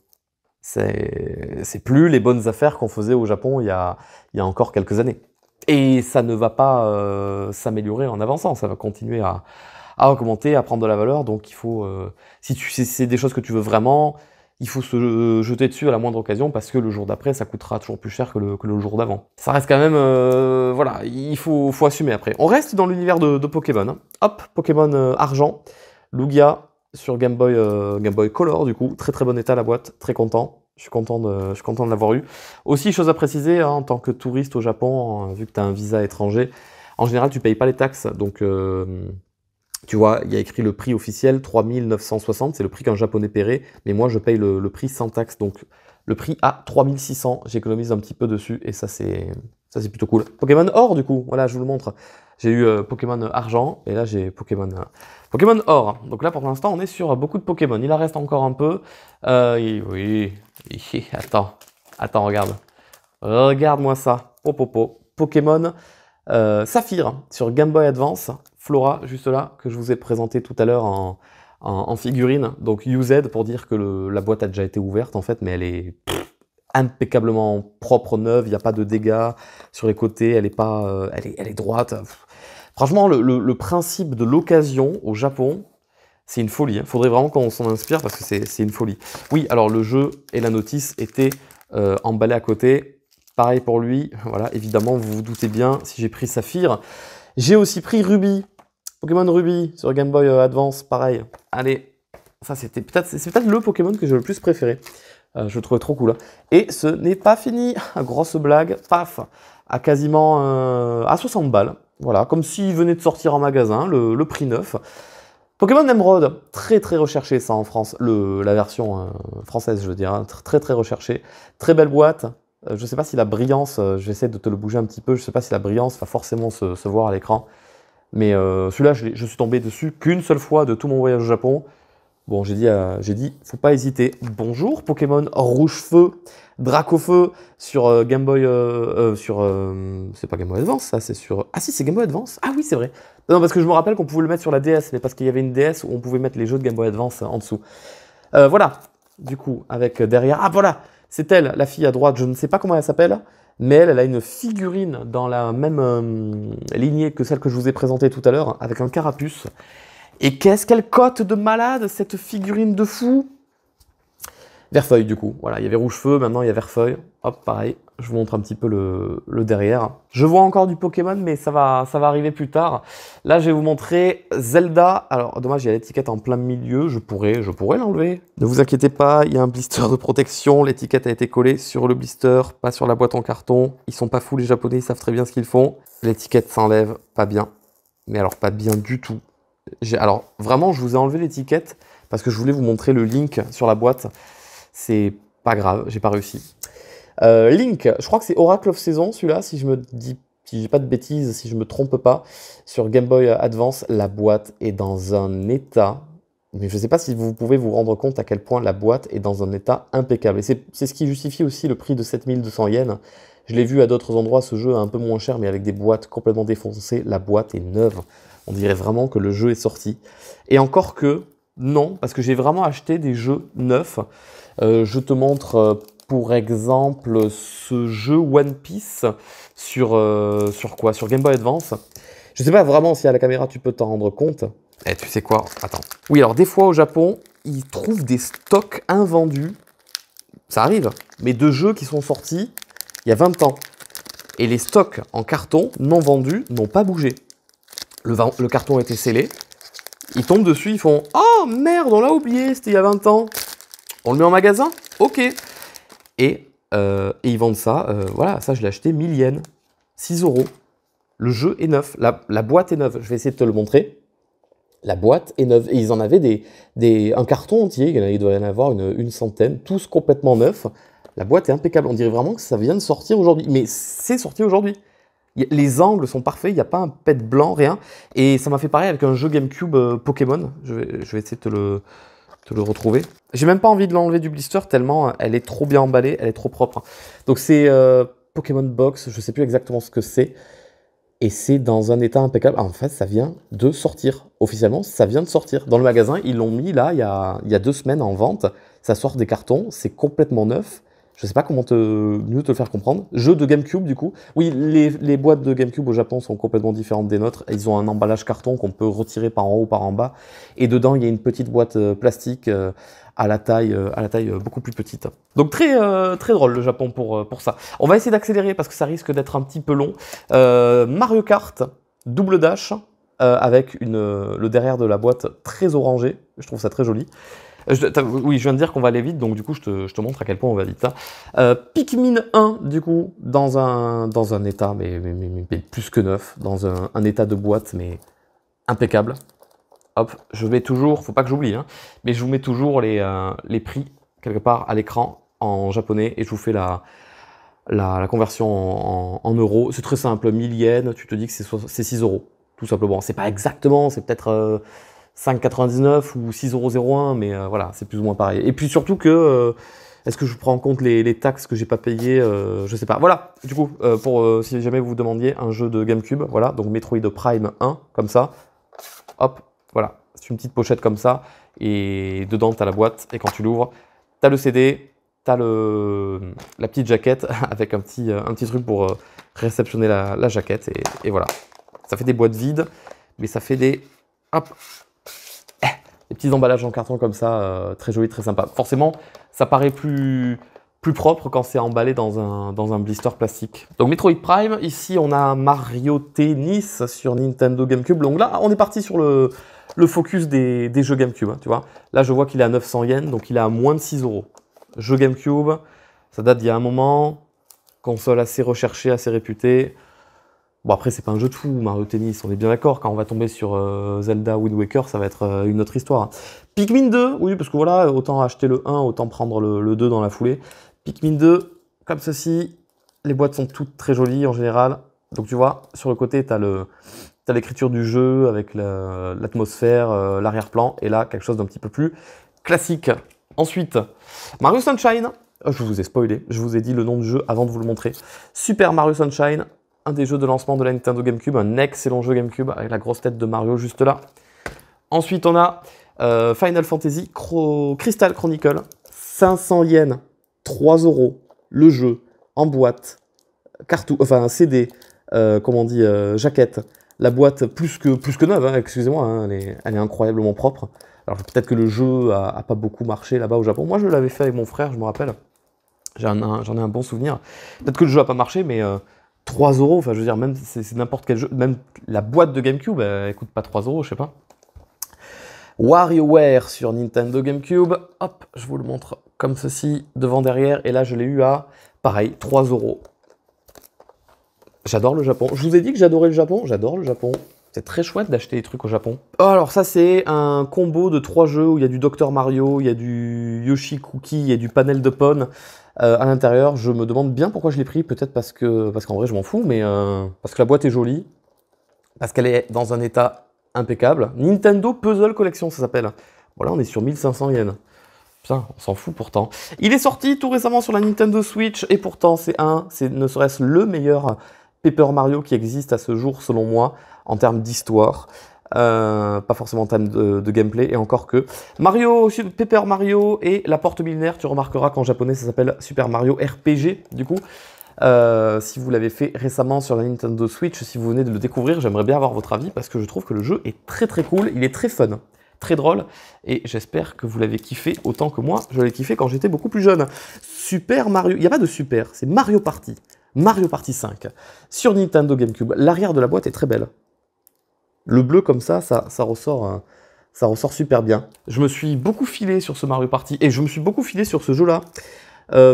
[SPEAKER 1] C'est plus les bonnes affaires qu'on faisait au Japon il y a encore quelques années. Et ça ne va pas s'améliorer en avançant, ça va continuer à augmenter, à prendre de la valeur. Donc il faut, si c'est des choses que tu veux vraiment, il faut se jeter dessus à la moindre occasion parce que le jour d'après, ça coûtera toujours plus cher que le jour d'avant. Ça reste quand même, voilà, il faut assumer après. On reste dans l'univers de Pokémon. Hein. Hop, Pokémon Argent, Lugia sur Game Boy Color du coup, très très bon état la boîte, très content. Je suis content de l'avoir eu. Aussi, chose à préciser, hein, en tant que touriste au Japon, vu que tu as un visa étranger, en général, tu payes pas les taxes. Donc, tu vois, il y a écrit le prix officiel, 3 960, c'est le prix qu'un japonais paierait. Mais moi, je paye le prix sans taxe. Donc, le prix à 3 600, j'économise un petit peu dessus. Et ça, c'est plutôt cool. Pokémon Or, du coup, voilà, je vous le montre. J'ai eu Pokémon Argent, et là, j'ai Pokémon Or. Donc là, pour l'instant, on est sur beaucoup de Pokémon. Il en reste encore un peu. Oui. Attends, regarde. Regarde-moi ça. Pokémon Saphir sur Game Boy Advance. Flora, juste là, que je vous ai présenté tout à l'heure en figurine. Donc UZ pour dire que la boîte a déjà été ouverte en fait, mais elle est impeccablement propre, neuve. Il n'y a pas de dégâts sur les côtés. Elle est droite. Franchement, le principe de l'occasion au Japon, c'est une folie. Il faudrait vraiment qu'on s'en inspire parce que c'est une folie. Oui, alors le jeu et la notice étaient emballés à côté. Pareil pour lui. Voilà, évidemment, vous vous doutez bien, si j'ai pris Saphir, j'ai aussi pris Ruby. Pokémon Ruby sur Game Boy Advance, pareil. Allez, ça c'est peut-être le Pokémon que j'ai le plus préféré. Je le trouvais trop cool. Et ce n'est pas fini. Grosse blague, paf, à quasiment à 60 balles. Voilà, comme s'il venait de sortir en magasin, le prix neuf. Pokémon Emerald, très très recherché ça en France, la version française je veux dire, hein, très très recherché. Très belle boîte, je sais pas si la brillance, je vais essayer de te le bouger un petit peu, je sais pas si la brillance va forcément se voir à l'écran. Mais celui-là, je suis tombé dessus qu'une seule fois de tout mon voyage au Japon. Bon, j'ai dit, faut pas hésiter. Bonjour Pokémon Rouge-Feu, Dracofeu sur Game Boy, c'est pas Game Boy Advance, ça, c'est sur... Ah si, c'est Game Boy Advance. Ah oui, c'est vrai. Non, parce que je me rappelle qu'on pouvait le mettre sur la DS, mais parce qu'il y avait une DS où on pouvait mettre les jeux de Game Boy Advance en dessous. Voilà, du coup, avec derrière... Ah voilà, c'est elle, la fille à droite, je ne sais pas comment elle s'appelle, mais elle a une figurine dans la même lignée que celle que je vous ai présentée tout à l'heure, avec un carapuce. Et qu'est-ce qu'elle cote de malade, cette figurine de fou! Verfeuille, du coup. Voilà, il y avait Rouge-Feu, maintenant il y a Verfeuille. Hop, pareil, je vous montre un petit peu le derrière. Je vois encore du Pokémon, mais ça va arriver plus tard. Là, je vais vous montrer Zelda. Alors, dommage, il y a l'étiquette en plein milieu. Je pourrais l'enlever. Ne vous inquiétez pas, il y a un blister de protection. L'étiquette a été collée sur le blister, pas sur la boîte en carton. Ils sont pas fous, les Japonais, ils savent très bien ce qu'ils font. L'étiquette s'enlève, pas bien. Mais alors, pas bien du tout. Alors, vraiment, je vous ai enlevé l'étiquette parce que je voulais vous montrer le link sur la boîte. C'est pas grave, j'ai pas réussi. Link, je crois que c'est Oracle of Season, celui-là, si j'ai pas de bêtises, si je me trompe pas, sur Game Boy Advance, la boîte est dans un état, mais je sais pas si vous pouvez vous rendre compte à quel point la boîte est dans un état impeccable. Et c'est ce qui justifie aussi le prix de 7200 yens. Je l'ai vu à d'autres endroits, ce jeu est un peu moins cher, mais avec des boîtes complètement défoncées, la boîte est neuve. On dirait vraiment que le jeu est sorti. Et encore que, non, parce que j'ai vraiment acheté des jeux neufs. Je te montre pour exemple ce jeu One Piece sur quoi? Sur Game Boy Advance. Je sais pas vraiment si à la caméra tu peux t'en rendre compte. Eh, tu sais quoi? Attends. Oui, alors des fois au Japon, ils trouvent des stocks invendus. Ça arrive, mais de jeux qui sont sortis il y a 20 ans. Et les stocks en carton non vendus n'ont pas bougé. Le carton a été scellé. Ils tombent dessus, ils font « Oh merde, on l'a oublié, c'était il y a 20 ans. On le met en magasin? Ok. » Et ils vendent ça. Voilà, ça je l'ai acheté 1000 yens. 6 €. Le jeu est neuf. La boîte est neuve. Je vais essayer de te le montrer. La boîte est neuve. Et ils en avaient un carton entier. Il doit y en avoir une centaine. Tous complètement neufs. La boîte est impeccable. On dirait vraiment que ça vient de sortir aujourd'hui. Mais c'est sorti aujourd'hui. Les angles sont parfaits, il n'y a pas un pet blanc, rien. Et ça m'a fait pareil avec un jeu GameCube Pokémon. Je vais essayer de te le retrouver. J'ai même pas envie de l'enlever du blister tellement elle est trop bien emballée, elle est trop propre. Donc c'est Pokémon Box, je sais plus exactement ce que c'est. Et c'est dans un état impeccable. Ah, en fait, ça vient de sortir. Officiellement, ça vient de sortir. Dans le magasin, ils l'ont mis là, il y a 2 semaines en vente. Ça sort des cartons, c'est complètement neuf. Je sais pas comment mieux te le faire comprendre. Jeu de GameCube, du coup. Oui, les boîtes de GameCube au Japon sont complètement différentes des nôtres. Ils ont un emballage carton qu'on peut retirer par en haut, par en bas. Et dedans, il y a une petite boîte plastique à la taille beaucoup plus petite. Donc très drôle le Japon pour ça. On va essayer d'accélérer parce que ça risque d'être un petit peu long. Mario Kart, double dash, avec le derrière de la boîte très orangé. Je trouve ça très joli. Oui, je viens de dire qu'on va aller vite, donc du coup, je te montre à quel point on va vite. Pikmin 1, du coup, dans un état, mais plus que neuf, dans un état de boîte, mais impeccable. Hop, je mets toujours, faut pas que j'oublie, hein, mais je vous mets toujours les prix, quelque part, à l'écran, en japonais, et je vous fais la conversion en euros. C'est très simple, 1000 yens, tu te dis que c'est 6 euros, tout simplement. C'est pas exactement, c'est peut-être 5,99 ou 6,01 €, mais voilà, c'est plus ou moins pareil. Et puis surtout que, est-ce que je prends en compte les taxes que j'ai pas payées, je sais pas. Voilà, du coup, si jamais vous vous demandiez, un jeu de GameCube, voilà, donc Metroid Prime 1, comme ça, hop, voilà, c'est une petite pochette comme ça, et dedans, tu as la boîte, et quand tu l'ouvres, tu as le CD, tu as la petite jaquette, avec un petit truc pour réceptionner la jaquette, et voilà. Ça fait des boîtes vides, mais ça fait des... Hop, des petits emballages en carton comme ça, très joli, très sympa. Forcément, ça paraît plus propre quand c'est emballé dans un blister plastique. Donc Metroid Prime, ici on a Mario Tennis sur Nintendo GameCube. Donc là, on est parti sur le focus des jeux GameCube, hein, tu vois. Là, je vois qu'il est à 900 yens, donc il est à moins de 6 euros. Jeu GameCube, ça date d'il y a un moment, console assez recherchée, assez réputée. Bon, après, c'est pas un jeu de fou, Mario Tennis, on est bien d'accord. Quand on va tomber sur Zelda Wind Waker, ça va être une autre histoire. Pikmin 2, oui, parce que voilà, autant acheter le 1, autant prendre le 2 dans la foulée. Pikmin 2, comme ceci, les boîtes sont toutes très jolies en général. Donc tu vois, sur le côté, t'as l'écriture du jeu avec l'atmosphère, l'arrière-plan, et là, quelque chose d'un petit peu plus classique. Ensuite, Mario Sunshine. Je vous ai spoilé, je vous ai dit le nom du jeu avant de vous le montrer. Super Mario Sunshine. Un des jeux de lancement de la Nintendo GameCube, un excellent jeu GameCube avec la grosse tête de Mario juste là. Ensuite, on a Final Fantasy Crystal Chronicle, 500 yens, 3 euros, le jeu en boîte, enfin un CD, comment on dit, jaquette. La boîte plus que neuve, hein, excusez-moi, hein, elle est incroyablement propre. Alors peut-être que le jeu a pas beaucoup marché là-bas au Japon. Moi, je l'avais fait avec mon frère, je me rappelle. J'en ai un bon souvenir. Peut-être que le jeu a pas marché, mais 3 euros, enfin je veux dire, même c'est n'importe quel jeu, même la boîte de GameCube, elle coûte pas 3 euros, je sais pas. WarioWare sur Nintendo GameCube, hop, je vous le montre comme ceci, devant, derrière, et là je l'ai eu à, pareil, 3 euros. J'adore le Japon. Je vous ai dit que j'adorais le Japon, j'adore le Japon. C'est très chouette d'acheter des trucs au Japon. Oh, alors ça c'est un combo de 3 jeux où il y a du Dr Mario, il y a du Yoshi Cookie, il y a du panel de Pon. À l'intérieur, je me demande bien pourquoi je l'ai pris, peut-être parce qu'en vrai je m'en fous, mais parce que la boîte est jolie, parce qu'elle est dans un état impeccable. Nintendo Puzzle Collection, ça s'appelle. Voilà, on est sur 1500 yens. Putain, on s'en fout pourtant. Il est sorti tout récemment sur la Nintendo Switch, et pourtant c'est ne serait-ce le meilleur Paper Mario qui existe à ce jour, selon moi, en termes d'histoire. Pas forcément en termes de gameplay, et encore que. Paper Mario et la porte millénaire, tu remarqueras qu'en japonais ça s'appelle Super Mario RPG, du coup. Si vous l'avez fait récemment sur la Nintendo Switch, si vous venez de le découvrir, j'aimerais bien avoir votre avis, parce que je trouve que le jeu est très très cool, il est très fun, très drôle, et j'espère que vous l'avez kiffé autant que moi, je l'ai kiffé quand j'étais beaucoup plus jeune. Super Mario, il n'y a pas de Super, c'est Mario Party. Mario Party 5, sur Nintendo GameCube. L'arrière de la boîte est très belle. Le bleu comme ça ressort super bien. Je me suis beaucoup filé sur ce Mario Party, et je me suis beaucoup filé sur ce jeu-là.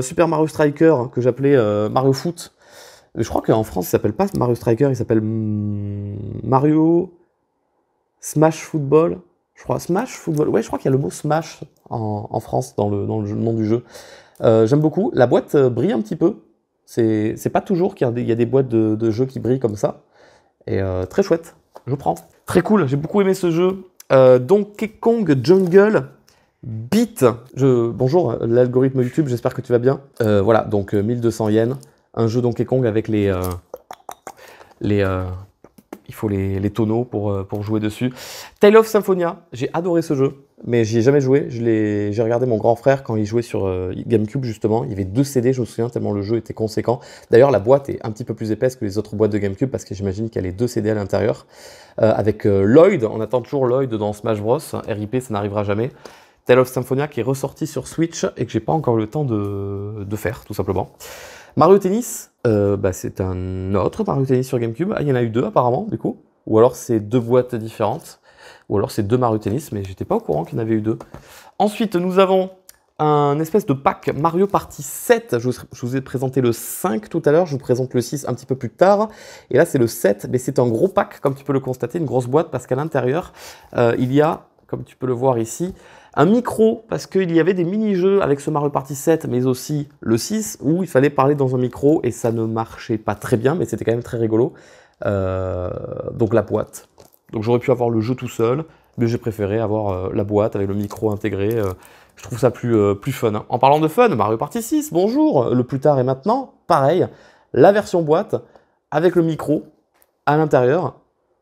[SPEAKER 1] Super Mario Striker, que j'appelais Mario Foot. Je crois qu'en France, il s'appelle pas Mario Striker, il s'appelle Mario Smash Football. Je crois Smash Football. Ouais, je crois qu'il y a le mot Smash en France dans le nom du jeu. J'aime beaucoup. La boîte brille un petit peu. C'est pas toujours qu'il y a des boîtes de jeux qui brillent comme ça. Et très chouette, je prends. Très cool, j'ai beaucoup aimé ce jeu. Donkey Kong Jungle, Bit. Bonjour, l'algorithme YouTube, j'espère que tu vas bien. Voilà, donc 1200 yens. Un jeu Donkey Kong avec il faut les tonneaux pour jouer dessus. Tale of Symphonia, j'ai adoré ce jeu, mais j'y ai jamais joué. J'ai regardé mon grand frère quand il jouait sur GameCube, justement. Il y avait 2 CD, je me souviens, tellement le jeu était conséquent. D'ailleurs, la boîte est un petit peu plus épaisse que les autres boîtes de GameCube, parce que j'imagine qu'il y a les 2 CD à l'intérieur. Avec Lloyd, on attend toujours Lloyd dans Smash Bros. RIP, ça n'arrivera jamais. Tale of Symphonia qui est ressorti sur Switch et que j'ai pas encore eu le temps de faire, tout simplement. Mario Tennis, c'est un autre Mario Tennis sur GameCube. Ah, il y en a eu 2 apparemment, du coup. Ou alors c'est 2 boîtes différentes. Ou alors c'est 2 Mario Tennis, mais j'étais pas au courant qu'il y en avait eu 2. Ensuite, nous avons un espèce de pack Mario Party 7. Je vous ai présenté le 5 tout à l'heure, je vous présente le 6 un petit peu plus tard. Et là, c'est le 7, mais c'est un gros pack, comme tu peux le constater, une grosse boîte, parce qu'à l'intérieur, il y a, comme tu peux le voir ici, un micro, parce qu'il y avait des mini-jeux avec ce Mario Party 7, mais aussi le 6, où il fallait parler dans un micro, et ça ne marchait pas très bien, mais c'était quand même très rigolo. Donc la boîte. Donc j'aurais pu avoir le jeu tout seul, mais j'ai préféré avoir la boîte avec le micro intégré. Je trouve ça plus fun. En parlant de fun, Mario Party 6, bonjour, le plus tard et maintenant, pareil, la version boîte, avec le micro à l'intérieur,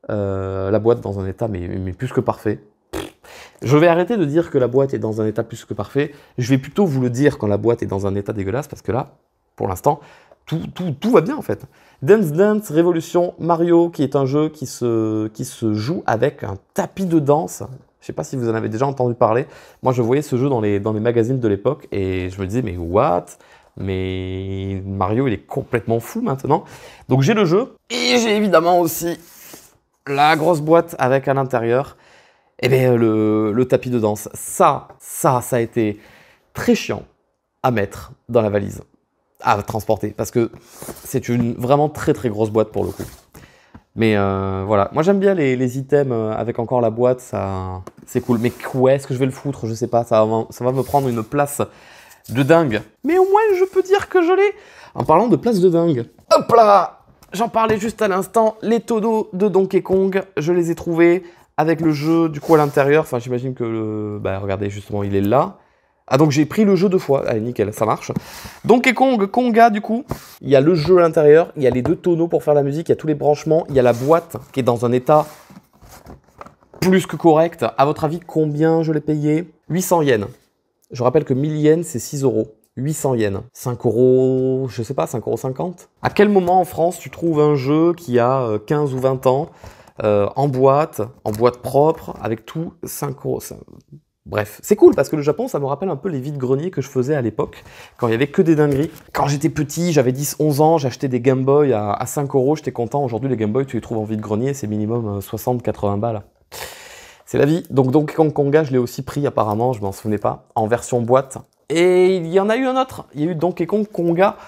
[SPEAKER 1] la boîte dans un état mais plus que parfait. Je vais arrêter de dire que la boîte est dans un état plus que parfait. Je vais plutôt vous le dire quand la boîte est dans un état dégueulasse, parce que là, pour l'instant, tout va bien en fait. Dance Dance Revolution Mario, qui est un jeu qui se joue avec un tapis de danse. Je ne sais pas si vous en avez déjà entendu parler. Moi, je voyais ce jeu dans les magazines de l'époque et je me disais, mais what? Mais Mario, il est complètement fou maintenant. Donc j'ai le jeu et j'ai évidemment aussi la grosse boîte avec à l'intérieur. Eh bien, le tapis de danse, ça a été très chiant à mettre dans la valise, à transporter, parce que c'est une vraiment très très grosse boîte pour le coup. Mais voilà, moi j'aime bien les items avec encore la boîte, ça c'est cool. Mais où est-ce que je vais le foutre? Je sais pas, ça va me prendre une place de dingue. Mais au moins je peux dire que je l'ai. En parlant de place de dingue, hop là, j'en parlais juste à l'instant, les tonneaux de Donkey Kong, je les ai trouvés. Avec le jeu, du coup, à l'intérieur, enfin, j'imagine que regardez, justement, il est là. Ah, donc j'ai pris le jeu 2 fois. Allez, nickel, ça marche. Donkey Kong, Konga, du coup, il y a le jeu à l'intérieur, il y a les 2 tonneaux pour faire la musique, il y a tous les branchements, il y a la boîte qui est dans un état plus que correct. À votre avis, combien je l'ai payé? 800 yens. Je rappelle que 1000 yens, c'est 6 €. 800 yens. 5 €, je sais pas, 5,50 €. À quel moment en France tu trouves un jeu qui a 15 ou 20 ans en boîte propre, avec tout, 5 €. Bref, c'est cool parce que le Japon, ça me rappelle un peu les vides-greniers que je faisais à l'époque, quand il y avait que des dingueries. Quand j'étais petit, j'avais 10-11 ans, j'achetais des Game Boy à 5 €, j'étais content. Aujourd'hui, les Game Boy, tu les trouves en vide-grenier, c'est minimum 60-80 balles. C'est la vie. Donc Donkey Kong Konga, je l'ai aussi pris apparemment, je m'en souvenais pas, en version boîte. Et il y en a eu un autre, il y a eu Donkey Kong Konga,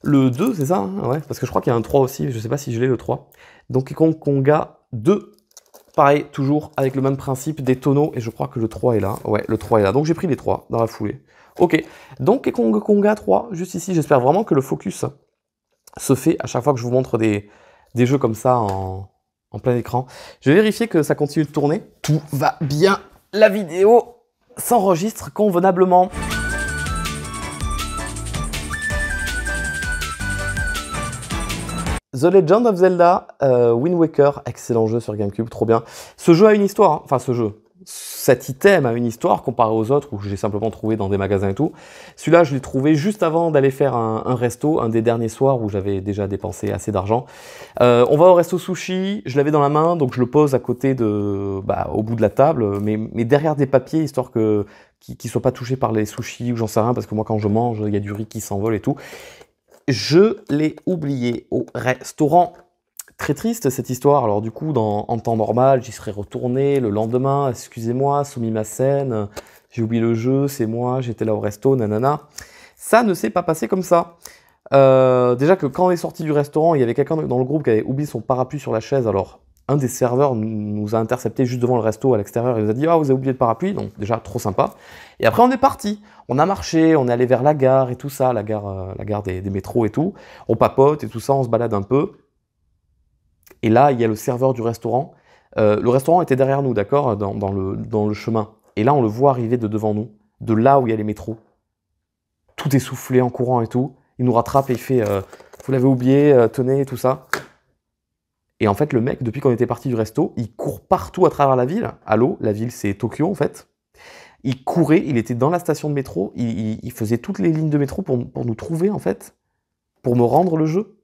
[SPEAKER 1] le 2, c'est ça hein? Ouais, parce que je crois qu'il y a un 3 aussi, je sais pas si je l'ai le 3. Donkey Kong Konga 2, pareil, toujours avec le même principe des tonneaux, et je crois que le 3 est là. Ouais, le 3 est là, donc j'ai pris les 3 dans la foulée. Ok, Donkey Kong Konga 3, juste ici, j'espère vraiment que le focus se fait à chaque fois que je vous montre des jeux comme ça en plein écran. Je vais vérifier que ça continue de tourner. Tout va bien, la vidéo s'enregistre convenablement. The Legend of Zelda Wind Waker, excellent jeu sur GameCube, trop bien. Ce jeu a une histoire, hein. Enfin cet item a une histoire comparé aux autres où j'ai simplement trouvé dans des magasins et tout. Celui-là, je l'ai trouvé juste avant d'aller faire un resto, un des derniers soirs où j'avais déjà dépensé assez d'argent. On va au resto sushi, je l'avais dans la main, donc je le pose à côté au bout de la table, mais derrière des papiers, histoire qu'ils ne soient pas touchés par les sushis ou j'en sais rien, parce que moi quand je mange, il y a du riz qui s'envole et tout. Je l'ai oublié au restaurant. Très triste cette histoire. Alors du coup, en temps normal, j'y serais retourné le lendemain. Excusez-moi, sumimasen, j'ai oublié le jeu, c'est moi, j'étais là au resto, nanana. Ça ne s'est pas passé comme ça. Déjà que quand on est sorti du restaurant, il y avait quelqu'un dans le groupe qui avait oublié son parapluie sur la chaise. Alors un des serveurs nous a intercepté juste devant le resto à l'extérieur et nous a dit « Ah, vous avez oublié le parapluie ?» Donc déjà, trop sympa. Et après, on est parti. On a marché, on est allé vers la gare et tout ça, la gare des métros et tout. On papote et tout ça, on se balade un peu. Et là, il y a le serveur du restaurant. Le restaurant était derrière nous, d'accord, dans le chemin. Et là, on le voit arriver de devant nous. de là où il y a les métros. Tout essoufflé en courant et tout. Il nous rattrape et il fait vous l'avez oublié, tenez, tout ça. Et en fait, le mec, depuis qu'on était parti du resto, il court partout à travers la ville. Allô, la ville, c'est Tokyo, en fait. Il courait, il était dans la station de métro, il faisait toutes les lignes de métro pour nous trouver, en fait, pour me rendre le jeu.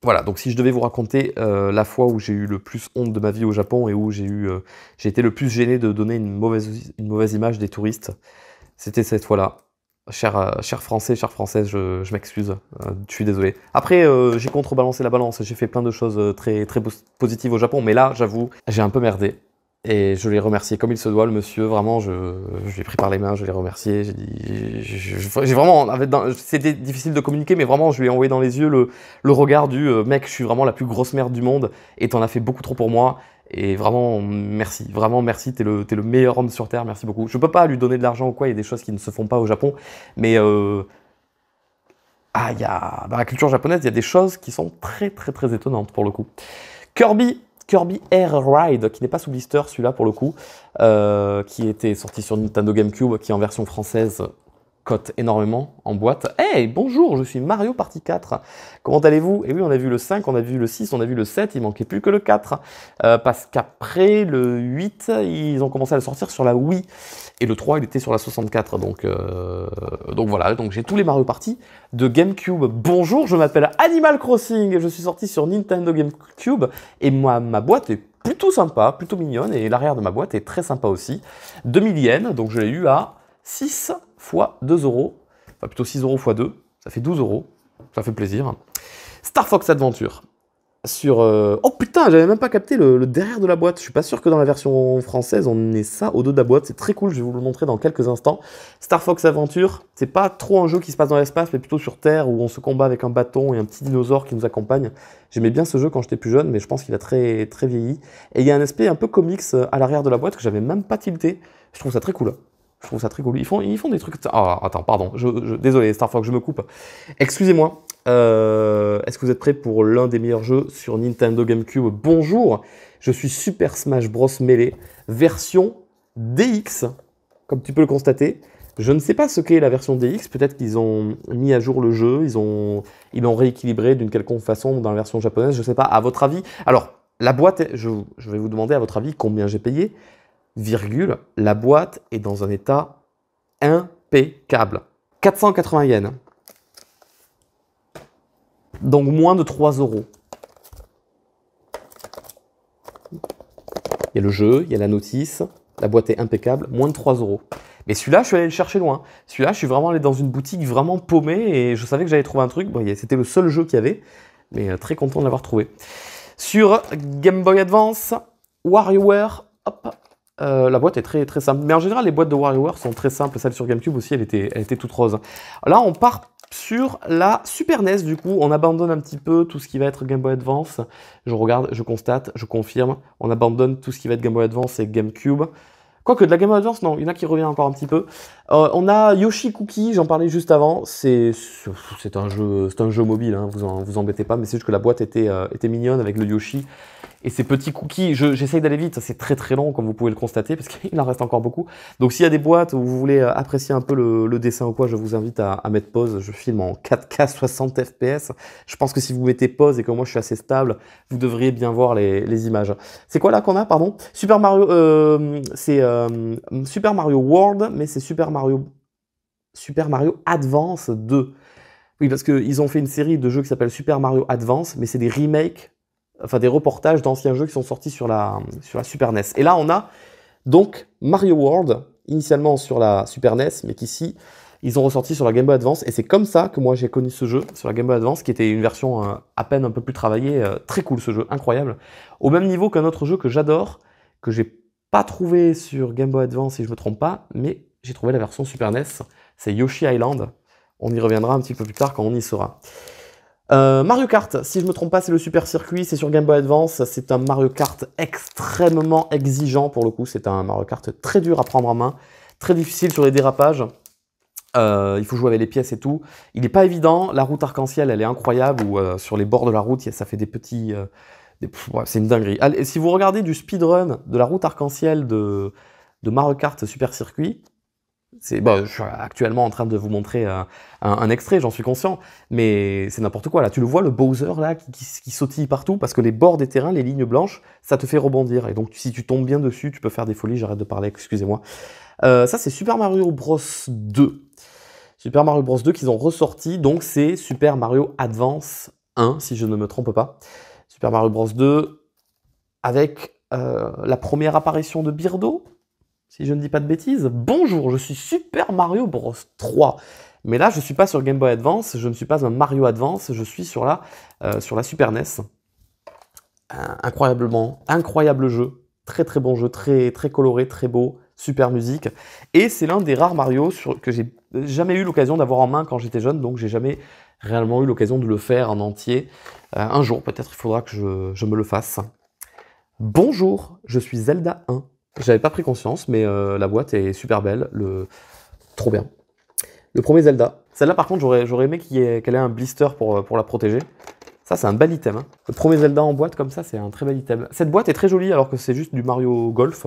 [SPEAKER 1] Voilà, donc si je devais vous raconter la fois où j'ai eu le plus honte de ma vie au Japon et où j'ai été le plus gêné de donner une mauvaise image des touristes, c'était cette fois-là. Chers Français, chères Françaises, je m'excuse, je suis désolé. Après, j'ai contrebalancé la balance, j'ai fait plein de choses très, très positives au Japon, mais là, j'avoue, j'ai un peu merdé. Et je l'ai remercié comme il se doit, le monsieur, vraiment, je l'ai pris par les mains, je l'ai remercié, j'ai vraiment, c'était difficile de communiquer, mais vraiment, je lui ai envoyé dans les yeux le regard du mec, je suis vraiment la plus grosse merde du monde, et t'en as fait beaucoup trop pour moi, et vraiment, merci, t'es le meilleur homme sur Terre, merci beaucoup. Je peux pas lui donner de l'argent ou quoi, il y a des choses qui ne se font pas au Japon, mais dans la culture japonaise, il y a des choses qui sont très, très, très étonnantes, pour le coup. Kirby Air Ride, qui n'est pas sous blister celui-là pour le coup, qui était sorti sur Nintendo GameCube, qui en version française cote énormément en boîte. Hey, bonjour, je suis Mario Party 4. Comment allez-vous? Et oui, on a vu le 5, on a vu le 6, on a vu le 7, il manquait plus que le 4. Parce qu'après le 8, ils ont commencé à le sortir sur la Wii. Et le 3, il était sur la 64. Donc voilà, donc j'ai tous les Mario Party de GameCube. Bonjour, je m'appelle Animal Crossing et je suis sorti sur Nintendo GameCube. Et moi, ma boîte est plutôt sympa, plutôt mignonne. Et l'arrière de ma boîte est très sympa aussi. 2000 yens, donc je l'ai eu à 6 fois 2 €, enfin plutôt 6 € fois 2, ça fait 12 €, ça fait plaisir. Star Fox Adventure, sur... Oh putain, j'avais même pas capté le derrière de la boîte, je suis pas sûr que dans la version française on ait ça au dos de la boîte, c'est très cool, je vais vous le montrer dans quelques instants. Star Fox Adventure, c'est pas trop un jeu qui se passe dans l'espace, mais plutôt sur Terre, où on se combat avec un bâton et un petit dinosaure qui nous accompagne. J'aimais bien ce jeu quand j'étais plus jeune, mais je pense qu'il a très, très vieilli. Et il y a un aspect un peu comics à l'arrière de la boîte que j'avais même pas tilté, je trouve ça très cool. Je trouve ça très cool. Ils font des trucs... Ah, attends, pardon. Désolé, Star Fox, je me coupe. Excusez-moi. Est-ce que vous êtes prêts pour l'un des meilleurs jeux sur Nintendo GameCube? Bonjour, je suis Super Smash Bros. Melee, version DX, comme tu peux le constater. Je ne sais pas ce qu'est la version DX. Peut-être qu'ils ont mis à jour le jeu. Ils l'ont rééquilibré d'une quelconque façon dans la version japonaise. Je ne sais pas. À votre avis... Alors, la boîte, je vais vous demander à votre avis combien j'ai payé. Virgule, la boîte est dans un état impeccable. 480 yens. Donc moins de 3 €. Il y a le jeu, il y a la notice, la boîte est impeccable, moins de 3 €. Mais celui-là, je suis allé le chercher loin. Celui-là, je suis vraiment allé dans une boutique vraiment paumée et je savais que j'allais trouver un truc. Bon, c'était le seul jeu qu'il y avait, mais très content de l'avoir trouvé. Sur Game Boy Advance, WarioWare, hop. La boîte est très, très simple. Mais en général, les boîtes de WarioWare sont très simples. Celle sur GameCube aussi, elle était toute rose. Là, on part sur la Super NES, du coup. On abandonne un petit peu tout ce qui va être Game Boy Advance. Je regarde, je constate, je confirme. On abandonne tout ce qui va être Game Boy Advance et GameCube. Quoique de la Game Boy Advance, non, il y en a qui revient encore un petit peu. On a Yoshi Cookie, j'en parlais juste avant. C'est un jeu mobile, hein, vous embêtez pas, mais c'est juste que la boîte était mignonne avec le Yoshi. Et ces petits cookies, j'essaye d'aller vite, c'est très très long comme vous pouvez le constater parce qu'il en reste encore beaucoup. Donc s'il y a des boîtes où vous voulez apprécier un peu le dessin ou quoi, je vous invite à mettre pause. Je filme en 4K 60 FPS. Je pense que si vous mettez pause et que moi je suis assez stable, vous devriez bien voir les images. C'est quoi là qu'on a, pardon? Super Mario, c'est Super Mario World, mais c'est Super Mario Advance 2. Oui, parce qu'ils ont fait une série de jeux qui s'appelle Super Mario Advance, mais c'est des remakes, enfin des reportages d'anciens jeux qui sont sortis sur la Super NES. Et là, on a donc Mario World, initialement sur la Super NES, mais qu'ici, ils ont ressorti sur la Game Boy Advance. Et c'est comme ça que moi, j'ai connu ce jeu sur la Game Boy Advance, qui était une version à peine un peu plus travaillée. Très cool ce jeu, incroyable. Au même niveau qu'un autre jeu que j'adore, que j'ai pas trouvé sur Game Boy Advance, si je me trompe pas, mais j'ai trouvé la version Super NES, c'est Yoshi Island. On y reviendra un petit peu plus tard quand on y sera. Mario Kart, si je me trompe pas, c'est le Super Circuit, c'est sur Game Boy Advance, c'est un Mario Kart extrêmement exigeant pour le coup, c'est un Mario Kart très dur à prendre en main, très difficile sur les dérapages, il faut jouer avec les pièces et tout, il n'est pas évident, la route arc-en-ciel elle est incroyable, où sur les bords de la route, ça fait des petits... ouais, c'est une dinguerie. Allez, si vous regardez du speedrun de la route arc-en-ciel de Mario Kart Super Circuit, Bah, je suis actuellement en train de vous montrer un extrait, j'en suis conscient, mais c'est n'importe quoi là. Tu le vois, le Bowser là qui sautille partout parce que les bords des terrains, les lignes blanches, ça te fait rebondir. Et donc si tu tombes bien dessus, tu peux faire des folies. J'arrête de parler, excusez-moi. Ça c'est Super Mario Bros 2. Super Mario Bros 2 qu'ils ont ressorti, donc c'est Super Mario Advance 1, si je ne me trompe pas. Super Mario Bros 2 avec la première apparition de Birdo, si je ne dis pas de bêtises. Bonjour, je suis Super Mario Bros 3. Mais là, je ne suis pas sur Game Boy Advance, je ne suis pas un Mario Advance, je suis sur la Super NES. Incroyable jeu, très très bon jeu, très, très coloré, très beau, super musique. Et c'est l'un des rares Mario que j'ai jamais eu l'occasion d'avoir en main quand j'étais jeune, donc j'ai jamais réellement eu l'occasion de le faire en entier. Un jour, peut-être il faudra que je me le fasse. Bonjour, je suis Zelda 1. J'avais pas pris conscience, mais la boîte est super belle, trop bien. Le premier Zelda. Celle-là, par contre, j'aurais aimé qu'elle ait un blister pour la protéger. Ça, c'est un bel item. Hein. Le premier Zelda en boîte, comme ça, c'est un très bel item. Cette boîte est très jolie, alors que c'est juste du Mario Golf.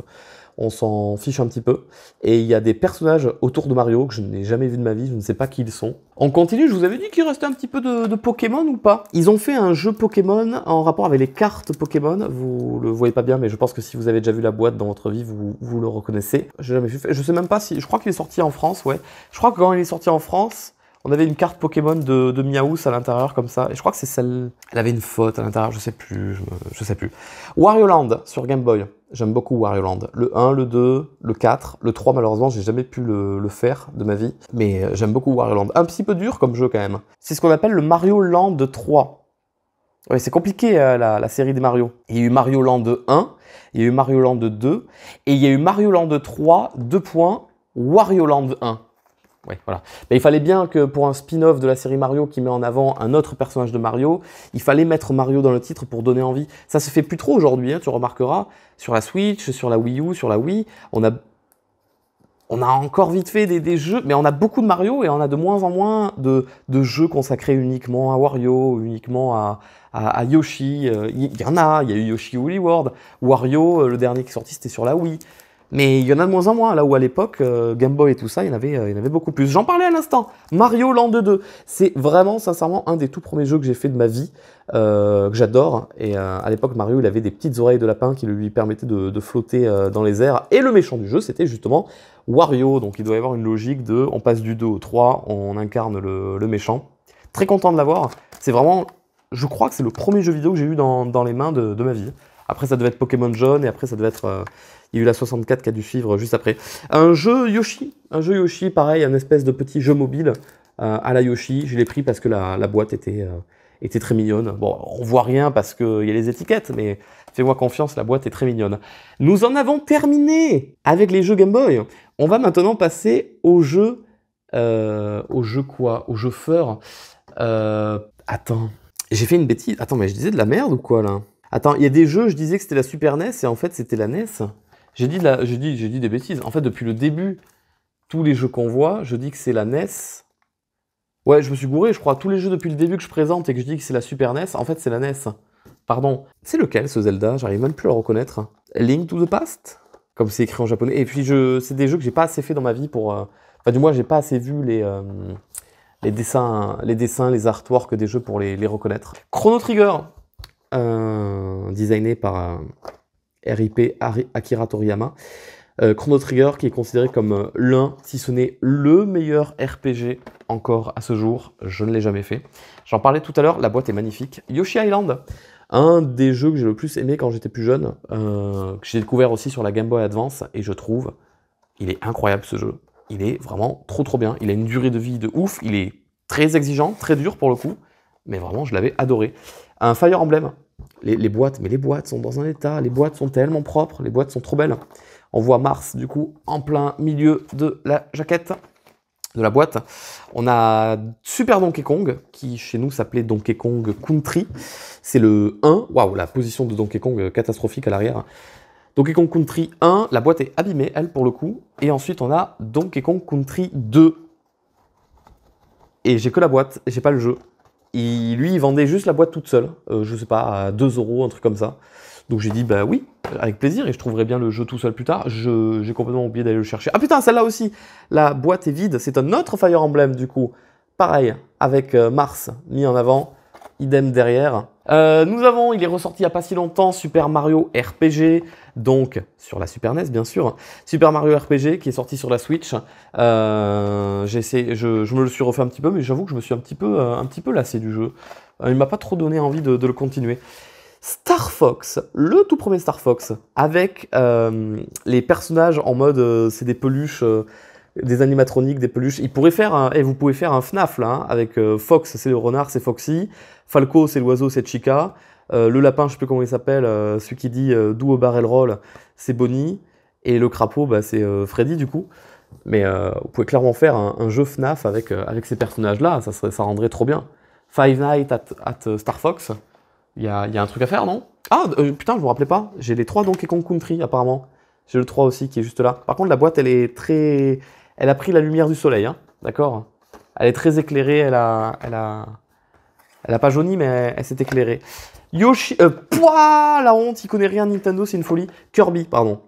[SPEAKER 1] On s'en fiche un petit peu. Et il y a des personnages autour de Mario que je n'ai jamais vu de ma vie, je ne sais pas qui ils sont. On continue, je vous avais dit qu'il restait un petit peu de Pokémon ou pas? Ils ont fait un jeu Pokémon en rapport avec les cartes Pokémon. Vous le voyez pas bien, mais je pense que si vous avez déjà vu la boîte dans votre vie, vous le reconnaissez. J'ai jamais vu. Je sais même pas si... Je crois qu'il est sorti en France, ouais. Je crois que quand il est sorti en France... On avait une carte Pokémon de Miaous à l'intérieur comme ça, et je crois que c'est celle... Elle avait une faute à l'intérieur, je sais plus, je sais plus. Wario Land sur Game Boy, j'aime beaucoup Wario Land. Le 1, le 2, le 4, le 3 malheureusement j'ai jamais pu le faire de ma vie, mais j'aime beaucoup Wario Land. Un petit peu dur comme jeu quand même. C'est ce qu'on appelle le Mario Land 3. Ouais, c'est compliqué la série des Mario. Il y a eu Mario Land 1, il y a eu Mario Land 2, et il y a eu Mario Land 3, Wario Land 1. Ouais, voilà. Mais il fallait bien que pour un spin-off de la série Mario qui met en avant un autre personnage de Mario, il fallait mettre Mario dans le titre pour donner envie. Ça se fait plus trop aujourd'hui, hein, tu remarqueras. Sur la Switch, sur la Wii U, sur la Wii, on a encore vite fait des jeux, mais on a beaucoup de Mario et on a de moins en moins de jeux consacrés uniquement à Wario, uniquement à Yoshi. Il y en a, il y a eu Yoshi Woolly World. Wario, le dernier qui est sorti, c'était sur la Wii. Mais il y en a de moins en moins, là où à l'époque, Game Boy et tout ça, il y en avait beaucoup plus. J'en parlais à l'instant, Mario Land 2. C'est vraiment, sincèrement, un des tout premiers jeux que j'ai fait de ma vie, que j'adore. Et à l'époque, Mario, il avait des petites oreilles de lapin qui lui permettaient de flotter dans les airs. Et le méchant du jeu, c'était justement Wario. Donc il doit y avoir une logique de, on passe du 2 au 3, on incarne le méchant. Très content de l'avoir. C'est vraiment, je crois que c'est le premier jeu vidéo que j'ai eu dans les mains de ma vie. Après, ça devait être Pokémon Jaune, et après, ça devait être... il y a eu la 64 qui a dû suivre juste après. Un jeu Yoshi, pareil, un espèce de petit jeu mobile à la Yoshi. Je l'ai pris parce que la boîte était très mignonne. Bon, on voit rien parce qu'il y a les étiquettes, mais fais-moi confiance, la boîte est très mignonne. Nous en avons terminé avec les jeux Game Boy. On va maintenant passer au jeu... au jeu quoi? Au jeu Fur. Attends, j'ai fait une bêtise. Attends, mais je disais de la merde ou quoi, là? Attends, il y a des jeux, je disais que c'était la Super NES, et en fait, c'était la NES. J'ai dit des bêtises. En fait, depuis le début, tous les jeux qu'on voit, je dis que c'est la NES. Ouais, je me suis gouré, je crois. Tous les jeux depuis le début que je présente et que je dis que c'est la Super NES, en fait, c'est la NES. Pardon. C'est lequel, ce Zelda? J'arrive même plus à le reconnaître. Link to the Past? Comme c'est écrit en japonais. Et puis, c'est des jeux que j'ai pas assez fait dans ma vie pour... Enfin, du moins, j'ai pas assez vu les dessins, les artworks des jeux pour les reconnaître. Chrono Trigger, designé par RIP Akira Toriyama. Chrono Trigger qui est considéré comme l'un, si ce n'est le meilleur RPG encore à ce jour. Je ne l'ai jamais fait. J'en parlais tout à l'heure, la boîte est magnifique. Yoshi Island, un des jeux que j'ai le plus aimé quand j'étais plus jeune, que j'ai découvert aussi sur la Game Boy Advance, et je trouve, il est incroyable ce jeu. Il est vraiment trop bien. Il a une durée de vie de ouf, il est très exigeant, très dur pour le coup, mais vraiment je l'avais adoré. Un Fire Emblem, les boîtes, mais les boîtes sont dans un état, les boîtes sont tellement propres, les boîtes sont trop belles. On voit Mars, du coup, en plein milieu de la jaquette, de la boîte. On a Super Donkey Kong, qui chez nous s'appelait Donkey Kong Country. C'est le 1, waouh, la position de Donkey Kong catastrophique à l'arrière. Donkey Kong Country 1, la boîte est abîmée, elle, pour le coup. Et ensuite, on a Donkey Kong Country 2. Et j'ai que la boîte, j'ai pas le jeu. Lui, il vendait juste la boîte toute seule, je sais pas, à 2 €, un truc comme ça. Donc j'ai dit, bah oui, avec plaisir, et je trouverai bien le jeu tout seul plus tard. J'ai complètement oublié d'aller le chercher. Ah putain, celle-là aussi, la boîte est vide, c'est un autre Fire Emblem du coup. Pareil, avec Mars mis en avant, idem derrière. Nous avons, il est ressorti il n'y a pas si longtemps, Super Mario RPG, donc sur la Super NES bien sûr. Super Mario RPG qui est sorti sur la Switch. Je me le suis refait un petit peu, mais j'avoue que je me suis un petit peu lassé du jeu. Il m'a pas trop donné envie de le continuer. Star Fox, le tout premier Star Fox, avec les personnages en mode c'est des peluches, des animatroniques, des peluches. Il pourrait faire vous pouvez faire un FNAF là, hein, avec Fox, c'est le renard, c'est Foxy. Falco, c'est l'oiseau, c'est Chica. Le lapin, je sais plus comment il s'appelle, celui qui dit d'où au barrel roll, c'est Bonnie. Et le crapaud, bah, c'est Freddy du coup. Mais vous pouvez clairement faire un jeu FNAF avec ces personnages-là, ça rendrait trop bien. Five Nights at Star Fox, il y a un truc à faire, non? Ah, putain, je me rappelais pas, j'ai les 3 Donkey Kong Country apparemment. J'ai le 3 aussi qui est juste là. Par contre, la boîte, elle est très... Elle a pris la lumière du soleil, hein, d'accord? Elle est très éclairée, elle a pas jauni, mais elle s'est éclairée. Yoshi... Pouah, la honte, il connaît rien Nintendo, c'est une folie. Kirby, pardon.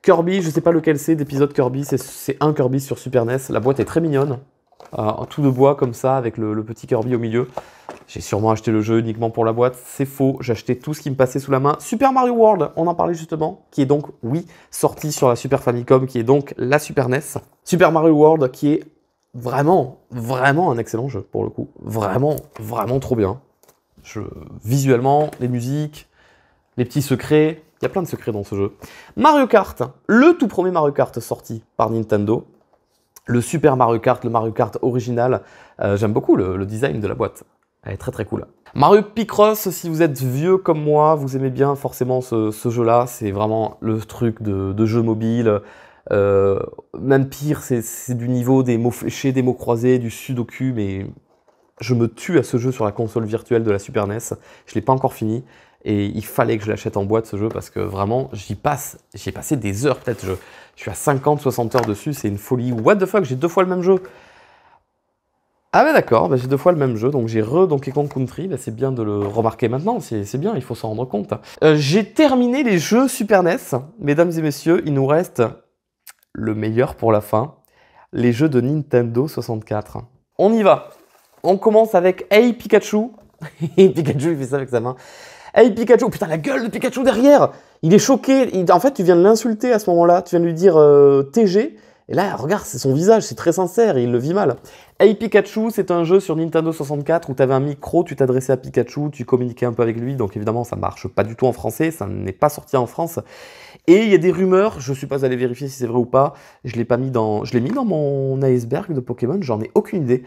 [SPEAKER 1] Kirby, je sais pas lequel c'est, d'épisode Kirby, c'est un Kirby sur Super NES. La boîte est très mignonne. Tout de bois comme ça, avec le petit Kirby au milieu. J'ai sûrement acheté le jeu uniquement pour la boîte. C'est faux, j'ai acheté tout ce qui me passait sous la main. Super Mario World, on en parlait justement, qui est donc, oui, sorti sur la Super Famicom, qui est donc la Super NES. Super Mario World, qui est vraiment, vraiment un excellent jeu, pour le coup. Vraiment, vraiment trop bien. Visuellement, les musiques, les petits secrets, il y a plein de secrets dans ce jeu. Mario Kart, le tout premier Mario Kart sorti par Nintendo. Le Super Mario Kart, le Mario Kart original. J'aime beaucoup le design de la boîte. Elle est très très cool. Mario Picross, si vous êtes vieux comme moi, vous aimez bien forcément ce jeu-là. C'est vraiment le truc de jeu mobile. Même pire, c'est du niveau des mots fléchés, des mots croisés, du sudoku, mais je me tue à ce jeu sur la console virtuelle de la Super NES. Je ne l'ai pas encore fini. Et il fallait que je l'achète en boîte ce jeu parce que vraiment j'y ai passé des heures peut-être, je suis à 50-60 heures dessus, c'est une folie. What the fuck, j'ai 2 fois le même jeu. Ah bah d'accord, bah j'ai 2 fois le même jeu, donc j'ai Donkey Kong Country, bah c'est bien de le remarquer maintenant, c'est bien, il faut s'en rendre compte. J'ai terminé les jeux Super NES, mesdames et messieurs, il nous reste le meilleur pour la fin, les jeux de Nintendo 64. On y va, on commence avec Hey Pikachu, et Pikachu il fait ça avec sa main. Hey Pikachu, putain la gueule de Pikachu derrière. Il est choqué, en fait tu viens de l'insulter à ce moment-là, tu viens de lui dire TG, et là regarde c'est son visage, c'est très sincère, et il le vit mal. Hey Pikachu, c'est un jeu sur Nintendo 64 où tu avais un micro, tu t'adressais à Pikachu, tu communiquais un peu avec lui, donc évidemment ça marche pas du tout en français, ça n'est pas sorti en France. Et il y a des rumeurs, je suis pas allé vérifier si c'est vrai ou pas, je l'ai mis dans mon iceberg de Pokémon, j'en ai aucune idée.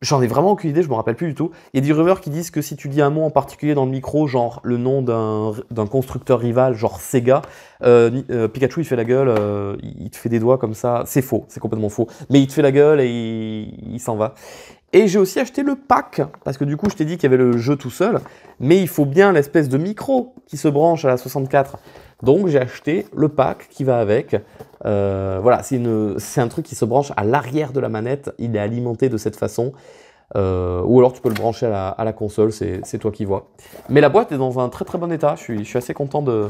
[SPEAKER 1] J'en ai vraiment aucune idée, je me rappelle plus du tout. Il y a des rumeurs qui disent que si tu dis un mot en particulier dans le micro, genre le nom d'un constructeur rival, genre Sega, Pikachu il fait la gueule, il te fait des doigts comme ça. C'est faux, c'est complètement faux. Mais il te fait la gueule et il s'en va. Et j'ai aussi acheté le pack, parce que du coup je t'ai dit qu'il y avait le jeu tout seul, mais il faut bien l'espèce de micro qui se branche à la 64. Donc j'ai acheté le pack qui va avec. Voilà, c'est un truc qui se branche à l'arrière de la manette, il est alimenté de cette façon. Ou alors tu peux le brancher à la console, c'est toi qui vois. Mais la boîte est dans un très très bon état, je suis assez content de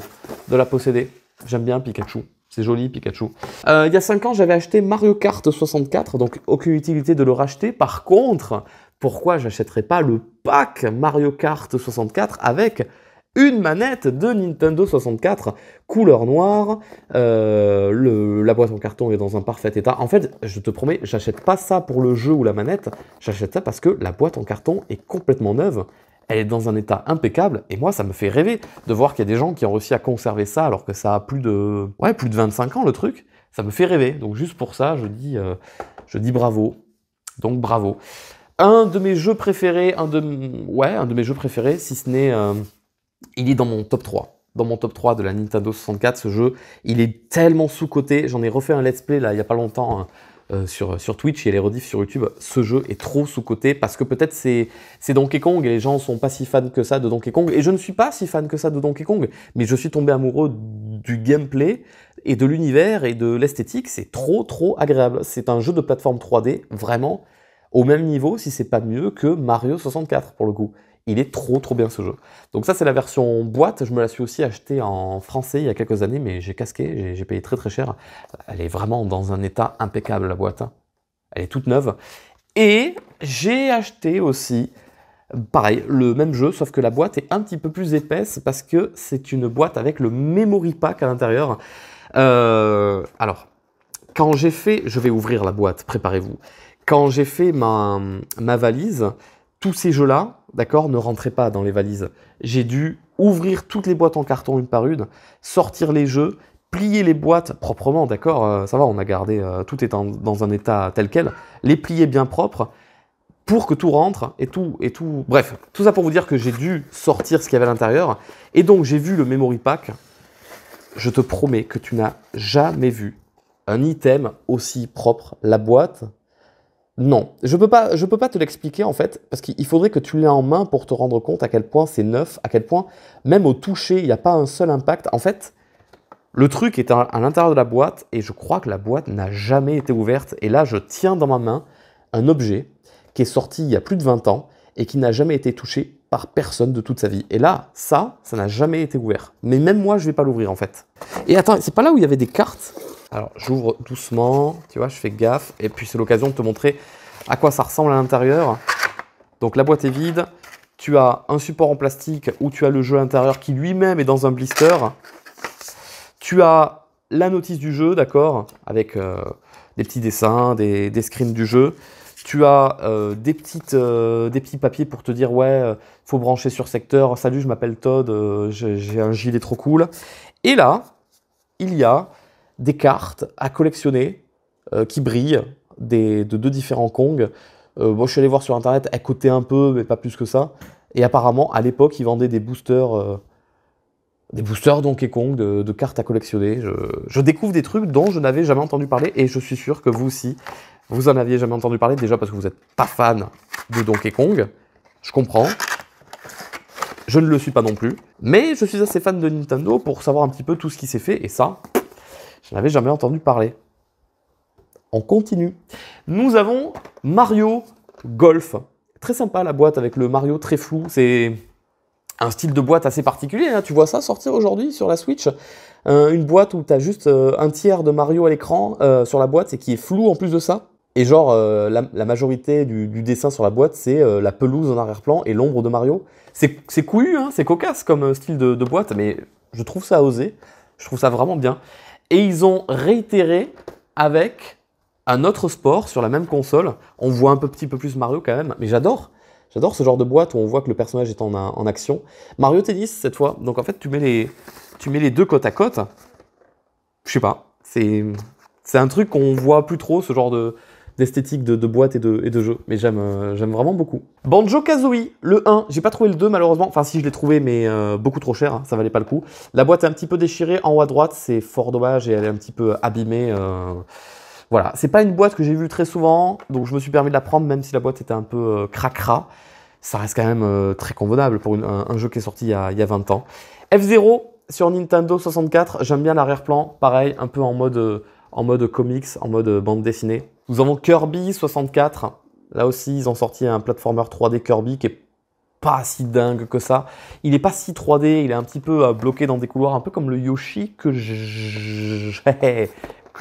[SPEAKER 1] la posséder. J'aime bien Pikachu, c'est joli Pikachu. Il y a 5 ans j'avais acheté Mario Kart 64, donc aucune utilité de le racheter. Par contre, pourquoi j'achèterais pas le pack Mario Kart 64 avec une manette de Nintendo 64, couleur noire, la boîte en carton est dans un parfait état. En fait, je te promets, j'achète pas ça pour le jeu ou la manette, j'achète ça parce que la boîte en carton est complètement neuve, elle est dans un état impeccable, et moi ça me fait rêver de voir qu'il y a des gens qui ont réussi à conserver ça alors que ça a plus de 25 ans le truc, ça me fait rêver. Donc juste pour ça, je dis bravo, donc bravo. Un de mes jeux préférés, si ce n'est... il est dans mon top 3. Dans mon top 3 de la Nintendo 64, ce jeu, il est tellement sous-coté. J'en ai refait un let's play là, il n'y a pas longtemps sur Twitch et les rediffs sur YouTube. Ce jeu est trop sous-coté parce que peut-être c'est Donkey Kong et les gens ne sont pas si fans que ça de Donkey Kong. Et je ne suis pas si fan que ça de Donkey Kong, mais je suis tombé amoureux du gameplay et de l'univers et de l'esthétique. C'est trop agréable. C'est un jeu de plateforme 3D, vraiment au même niveau, si c'est pas mieux que Mario 64 pour le coup. Il est trop bien ce jeu. Donc ça c'est la version boîte, je me la suis aussi achetée en français il y a quelques années, mais j'ai casqué, j'ai payé très cher. Elle est vraiment dans un état impeccable la boîte. Elle est toute neuve. Et j'ai acheté aussi, pareil, le même jeu, sauf que la boîte est un petit peu plus épaisse parce que c'est une boîte avec le memory pack à l'intérieur. Alors, quand j'ai fait, je vais ouvrir la boîte, préparez-vous. Quand j'ai fait ma valise, tous ces jeux-là, d'accord, ne rentraient pas dans les valises. J'ai dû ouvrir toutes les boîtes en carton une par une, sortir les jeux, plier les boîtes proprement, d'accord, ça va, on a gardé, tout est dans un état tel quel, les plier bien propres, pour que tout rentre et tout. Bref, tout ça pour vous dire que j'ai dû sortir ce qu'il y avait à l'intérieur. Et donc j'ai vu le memory pack. Je te promets que tu n'as jamais vu un item aussi propre. La boîte, non. Je peux pas te l'expliquer en fait, parce qu'il faudrait que tu l'aies en main pour te rendre compte à quel point c'est neuf, à quel point même au toucher, il n'y a pas un seul impact. En fait, le truc est à l'intérieur de la boîte et je crois que la boîte n'a jamais été ouverte. Et là, je tiens dans ma main un objet qui est sorti il y a plus de 20 ans et qui n'a jamais été touché par personne de toute sa vie. Et là, ça n'a jamais été ouvert. Mais même moi, je vais pas l'ouvrir en fait. Et attends, c'est pas là où il y avait des cartes? Alors, j'ouvre doucement, tu vois, je fais gaffe. Et puis, c'est l'occasion de te montrer à quoi ça ressemble à l'intérieur. Donc, la boîte est vide. Tu as un support en plastique où tu as le jeu à l'intérieur qui lui-même est dans un blister. Tu as la notice du jeu, d'accord, avec des petits dessins, des screens du jeu. Tu as des petits papiers pour te dire, ouais, faut brancher sur secteur. Salut, je m'appelle Todd, j'ai un gilet trop cool. Et là, il y a des cartes à collectionner qui brillent de deux différents Kong. Bon, je suis allé voir sur internet, elles cotaient un peu, mais pas plus que ça. Et apparemment, à l'époque, ils vendaient des boosters Donkey Kong de cartes à collectionner. Je découvre des trucs dont je n'avais jamais entendu parler et je suis sûr que vous aussi, vous en aviez jamais entendu parler, déjà parce que vous n'êtes pas fan de Donkey Kong. Je comprends. Je ne le suis pas non plus. Mais je suis assez fan de Nintendo pour savoir un petit peu tout ce qui s'est fait. Et ça, je n'avais jamais entendu parler. On continue. Nous avons Mario Golf. Très sympa la boîte avec le Mario très flou. C'est un style de boîte assez particulier. Hein. Tu vois ça sortir aujourd'hui sur la Switch. Une boîte où tu as juste un tiers de Mario à l'écran sur la boîte et qui est flou en plus de ça. Et genre, la majorité du dessin sur la boîte, c'est la pelouse en arrière-plan et l'ombre de Mario. C'est couillu, hein, c'est cocasse comme style de boîte, mais je trouve ça osé. Je trouve ça vraiment bien. Et ils ont réitéré avec un autre sport sur la même console. On voit un petit peu plus Mario quand même, mais j'adore. J'adore ce genre de boîte où on voit que le personnage est en action. Mario Tennis cette fois. Donc en fait, tu mets les deux côte à côte. Je sais pas. C'est un truc qu'on voit plus trop, ce genre d'esthétique de boîte et de jeu. Mais j'aime vraiment beaucoup. Banjo-Kazooie, le 1. J'ai pas trouvé le 2 malheureusement. Enfin si, je l'ai trouvé, mais beaucoup trop cher. Hein, ça valait pas le coup. La boîte est un petit peu déchirée en haut à droite. C'est fort dommage et elle est un petit peu abîmée. Voilà, c'est pas une boîte que j'ai vue très souvent, donc je me suis permis de la prendre, même si la boîte était un peu cracra. Ça reste quand même très convenable pour un jeu qui est sorti il y a 20 ans. F-Zero sur Nintendo 64, j'aime bien l'arrière-plan, pareil, un peu en mode comics, en mode bande dessinée. Nous avons Kirby 64, là aussi ils ont sorti un platformer 3D Kirby qui est pas si dingue que ça. Il est pas si 3D, il est un petit peu bloqué dans des couloirs, un peu comme le Yoshi que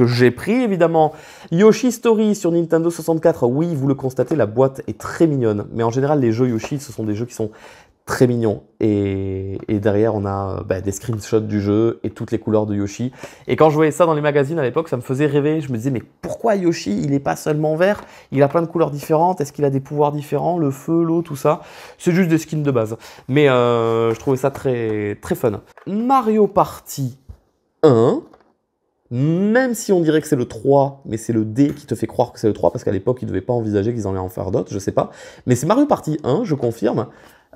[SPEAKER 1] j'ai pris évidemment. Yoshi Story sur Nintendo 64, oui, vous le constatez, la boîte est très mignonne. Mais en général, les jeux Yoshi, ce sont des jeux qui sont très mignons. Et derrière, on a des screenshots du jeu et toutes les couleurs de Yoshi. Et quand je voyais ça dans les magazines à l'époque, ça me faisait rêver. Je me disais, mais pourquoi Yoshi, il n'est pas seulement vert? Il a plein de couleurs différentes. Est-ce qu'il a des pouvoirs différents? Le feu, l'eau, tout ça. C'est juste des skins de base. Mais je trouvais ça très, très fun. Mario Party 1. Même si on dirait que c'est le 3, mais c'est le D qui te fait croire que c'est le 3, parce qu'à l'époque, ils ne devaient pas envisager qu'ils en allaient en faire d'autres, je sais pas. Mais c'est Mario Party 1, je confirme,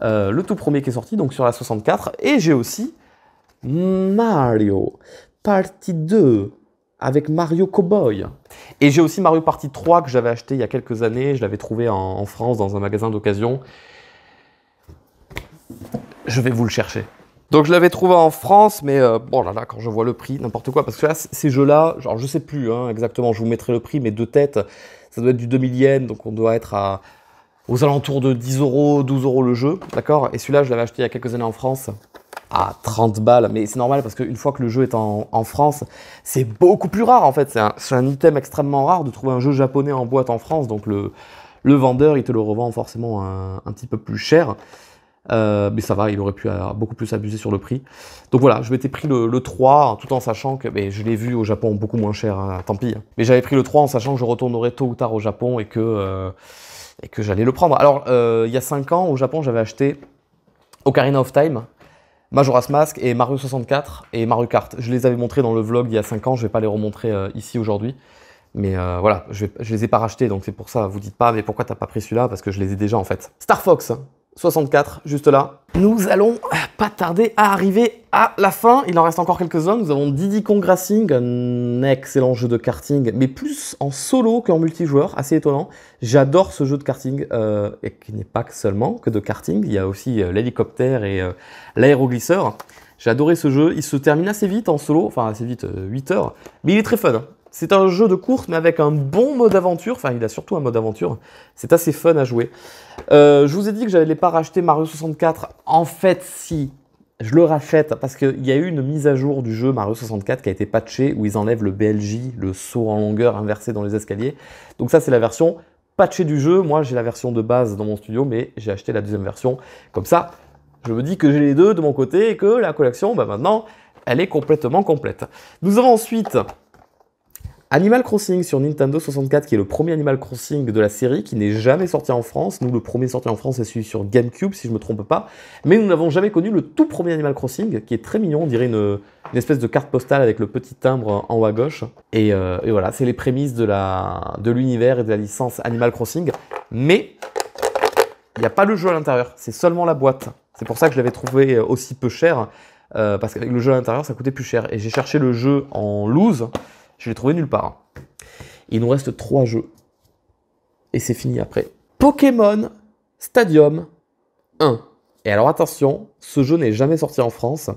[SPEAKER 1] le tout premier qui est sorti, donc sur la 64. Et j'ai aussi Mario Party 2, avec Mario Cowboy. Et j'ai aussi Mario Party 3, que j'avais acheté il y a quelques années, je l'avais trouvé en France, dans un magasin d'occasion. Je vais vous le chercher. Donc je l'avais trouvé en France, mais bon là, quand je vois le prix, n'importe quoi, parce que là, ces jeux-là, genre je sais plus exactement, je vous mettrai le prix, mais de tête, ça doit être du 2000 yens, donc on doit être à aux alentours de 10 euros, 12 euros le jeu, d'accord? Et celui-là, je l'avais acheté il y a quelques années en France à 30 balles, mais c'est normal parce qu'une fois que le jeu est en France, c'est beaucoup plus rare en fait. C'est un item extrêmement rare de trouver un jeu japonais en boîte en France, donc le vendeur, il te le revend forcément un petit peu plus cher. Mais ça va, il aurait pu beaucoup plus abuser sur le prix. Donc voilà, je m'étais pris le 3, tout en sachant que je l'ai vu au Japon beaucoup moins cher, hein, tant pis. Mais j'avais pris le 3 en sachant que je retournerais tôt ou tard au Japon et que j'allais le prendre. Alors, il y a 5 ans, au Japon, j'avais acheté Ocarina of Time, Majora's Mask et Mario 64 et Mario Kart. Je les avais montrés dans le vlog il y a 5 ans, je vais pas les remontrer ici aujourd'hui. Mais voilà, je les ai pas rachetés, donc c'est pour ça, vous dites pas, mais pourquoi t'as pas pris celui-là? Parce que je les ai déjà en fait. Star Fox 64, juste là. Nous allons pas tarder à arriver à la fin. Il en reste encore quelques-uns. Nous avons Diddy Kong Racing, un excellent jeu de karting, mais plus en solo qu'en multijoueur, assez étonnant. J'adore ce jeu de karting, et qui n'est pas seulement que de karting. Il y a aussi l'hélicoptère et l'aéroglisseur. J'ai adoré ce jeu. Il se termine assez vite en solo, enfin assez vite, 8 heures, mais il est très fun. C'est un jeu de course, mais avec un bon mode aventure. Enfin, il a surtout un mode aventure. C'est assez fun à jouer. Je vous ai dit que je n'allais pas racheter Mario 64. En fait, si. Je le rachète parce qu'il y a eu une mise à jour du jeu Mario 64 qui a été patchée, où ils enlèvent le BLJ, le saut en longueur inversé dans les escaliers. Donc ça, c'est la version patchée du jeu. Moi, j'ai la version de base dans mon studio, mais j'ai acheté la deuxième version. Comme ça, je me dis que j'ai les deux de mon côté et que la collection, maintenant, elle est complètement complète. Nous avons ensuite Animal Crossing sur Nintendo 64, qui est le premier Animal Crossing de la série, qui n'est jamais sorti en France. Nous, le premier sorti en France est celui sur GameCube, si je ne me trompe pas. Mais nous n'avons jamais connu le tout premier Animal Crossing, qui est très mignon, on dirait une espèce de carte postale avec le petit timbre en haut à gauche. Et voilà, c'est les prémices de l'univers et de la licence Animal Crossing. Mais il n'y a pas le jeu à l'intérieur, c'est seulement la boîte. C'est pour ça que je l'avais trouvé aussi peu cher, parce qu'avec le jeu à l'intérieur, ça coûtait plus cher. Et j'ai cherché le jeu en loose. Je l'ai trouvé nulle part. Il nous reste 3 jeux. Et c'est fini après. Pokémon Stadium 1. Et alors attention, ce jeu n'est jamais sorti en France.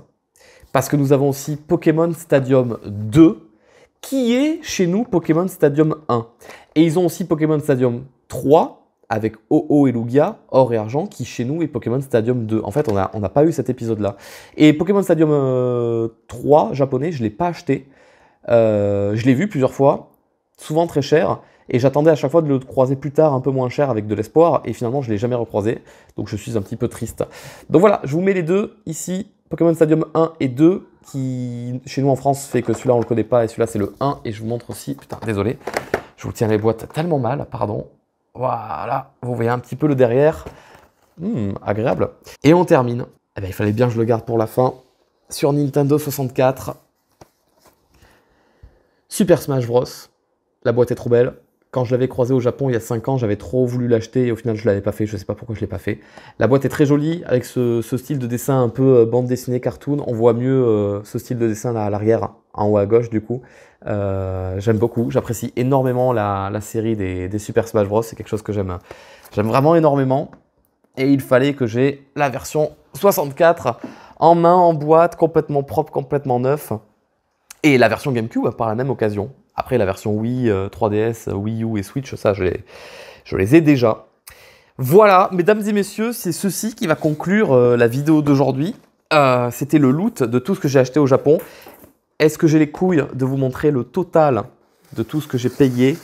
[SPEAKER 1] Parce que nous avons aussi Pokémon Stadium 2, qui est chez nous Pokémon Stadium 1. Et ils ont aussi Pokémon Stadium 3, avec OO et Lugia, or et argent, qui chez nous est Pokémon Stadium 2. En fait, on n'a pas eu cet épisode-là. Et Pokémon Stadium 3, japonais, je ne l'ai pas acheté. Je l'ai vu plusieurs fois, souvent très cher, et j'attendais à chaque fois de le croiser plus tard, un peu moins cher, avec de l'espoir, et finalement je ne l'ai jamais recroisé, donc je suis un petit peu triste. Donc voilà, je vous mets les deux ici, Pokémon Stadium 1 et 2, qui chez nous en France fait que celui-là on le connaît pas, et celui-là c'est le 1, et je vous montre aussi, putain désolé, je vous tiens les boîtes tellement mal, pardon, voilà, vous voyez un petit peu le derrière, agréable. Et on termine, eh bien, il fallait bien que je le garde pour la fin, sur Nintendo 64, Super Smash Bros. La boîte est trop belle. Quand je l'avais croisé au Japon il y a 5 ans, j'avais trop voulu l'acheter et au final je ne l'avais pas fait. Je ne sais pas pourquoi je ne l'ai pas fait. La boîte est très jolie avec ce style de dessin un peu bande dessinée cartoon. On voit mieux ce style de dessin là à l'arrière, en haut à gauche du coup. J'aime beaucoup. J'apprécie énormément la série des Super Smash Bros. C'est quelque chose que j'aime vraiment énormément. Et il fallait que j'ai la version 64 en main, en boîte, complètement propre, complètement neuf. Et la version GameCube par la même occasion. Après la version Wii, 3DS, Wii U et Switch, ça je les ai déjà. Voilà, mesdames et messieurs, c'est ceci qui va conclure la vidéo d'aujourd'hui. C'était le loot de tout ce que j'ai acheté au Japon. Est-ce que j'ai les couilles de vous montrer le total de tout ce que j'ai payé?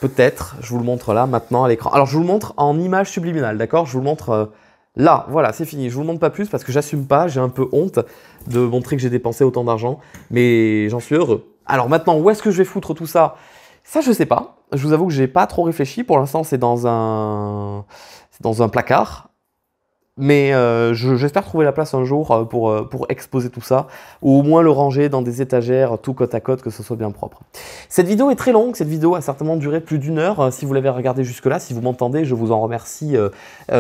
[SPEAKER 1] Peut-être, je vous le montre là, maintenant à l'écran. Alors je vous le montre en image subliminale, d'accord? Je vous le montre là, voilà, c'est fini. Je vous le montre pas plus parce que j'assume pas, j'ai un peu honte de montrer que j'ai dépensé autant d'argent, mais j'en suis heureux. Alors maintenant, où est-ce que je vais foutre tout ça? Ça, je sais pas. Je vous avoue que j'ai pas trop réfléchi. Pour l'instant, c'est dans un placard. Mais j'espère trouver la place un jour pour exposer tout ça, ou au moins le ranger dans des étagères tout côte à côte, que ce soit bien propre. Cette vidéo est très longue, cette vidéo a certainement duré plus d'1 heure. Si vous l'avez regardée jusque-là, si vous m'entendez, je vous en remercie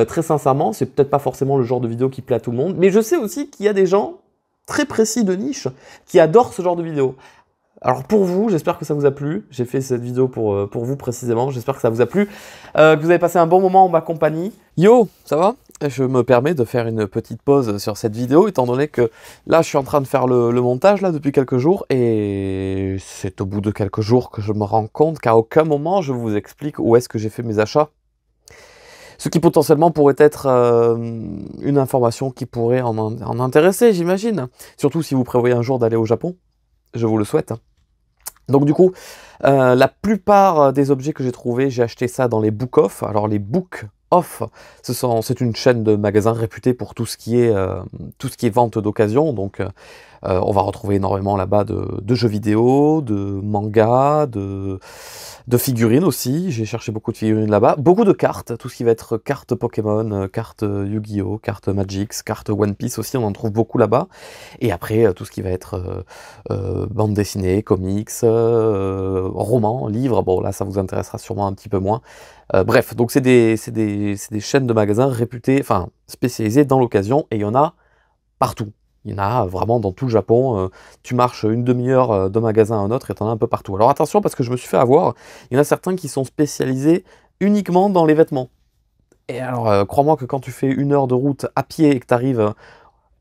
[SPEAKER 1] très sincèrement. C'est peut-être pas forcément le genre de vidéo qui plaît à tout le monde, mais je sais aussi qu'il y a des gens très précis de niche qui adorent ce genre de vidéo. Alors pour vous, j'espère que ça vous a plu. J'ai fait cette vidéo pour vous précisément. J'espère que ça vous a plu, que vous avez passé un bon moment en ma compagnie. Yo, ça va? Je me permets de faire une petite pause sur cette vidéo, étant donné que là, je suis en train de faire le montage là depuis quelques jours, et c'est au bout de quelques jours que je me rends compte qu'à aucun moment je vous explique où est-ce que j'ai fait mes achats. Ce qui potentiellement pourrait être une information qui pourrait en intéresser, j'imagine. Surtout si vous prévoyez un jour d'aller au Japon. Je vous le souhaite. Donc du coup, la plupart des objets que j'ai trouvés, j'ai acheté ça dans les Book Off. Alors les Book Off, c'est une chaîne de magasins réputée pour tout ce qui est vente d'occasion. Donc on va retrouver énormément là-bas de jeux vidéo, de mangas, de figurines aussi. J'ai cherché beaucoup de figurines là-bas. Beaucoup de cartes, tout ce qui va être cartes Pokémon, cartes Yu-Gi-Oh, cartes Magix, cartes One Piece aussi, on en trouve beaucoup là-bas. Et après, tout ce qui va être bande dessinée, comics, romans, livres. Bon, là, ça vous intéressera sûrement un petit peu moins. Bref, donc c'est des chaînes de magasins réputées, enfin spécialisées dans l'occasion, et il y en a partout. Il y en a vraiment dans tout le Japon. Tu marches une demi-heure d'un magasin à un autre et tu en as un peu partout. Alors attention, parce que je me suis fait avoir, il y en a certains qui sont spécialisés uniquement dans les vêtements. Et alors, crois-moi que quand tu fais 1 heure de route à pied et que tu arrives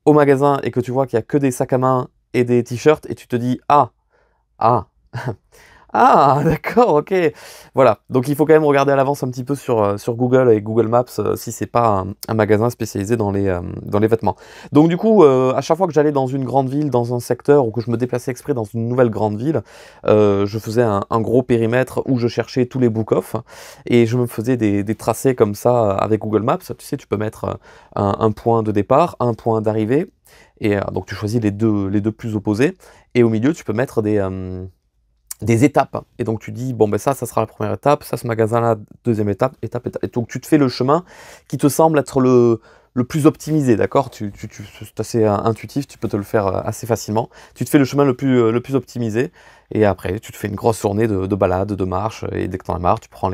[SPEAKER 1] au magasin et que tu vois qu'il n'y a que des sacs à main et des t-shirts, et tu te dis, ah, ah, ah, d'accord, ok. Voilà, donc il faut quand même regarder à l'avance un petit peu sur Google et Google Maps si c'est pas un magasin spécialisé dans les vêtements. Donc du coup, à chaque fois que j'allais dans une grande ville, dans un secteur, ou que je me déplaçais exprès dans une nouvelle grande ville, je faisais un gros périmètre où je cherchais tous les book-off, et je me faisais des tracés comme ça avec Google Maps. Tu sais, tu peux mettre un point de départ, un point d'arrivée, et donc tu choisis les deux plus opposés, et au milieu tu peux mettre des étapes. Et donc tu dis, bon ben ça sera la première étape, ça ce magasin-là, deuxième étape, étape. Et donc tu te fais le chemin qui te semble être le plus optimisé, d'accord? C'est assez intuitif, tu peux te le faire assez facilement. Tu te fais le chemin le plus optimisé, et après tu te fais une grosse journée de balade, de marche, et dès que t'en as marre, tu prends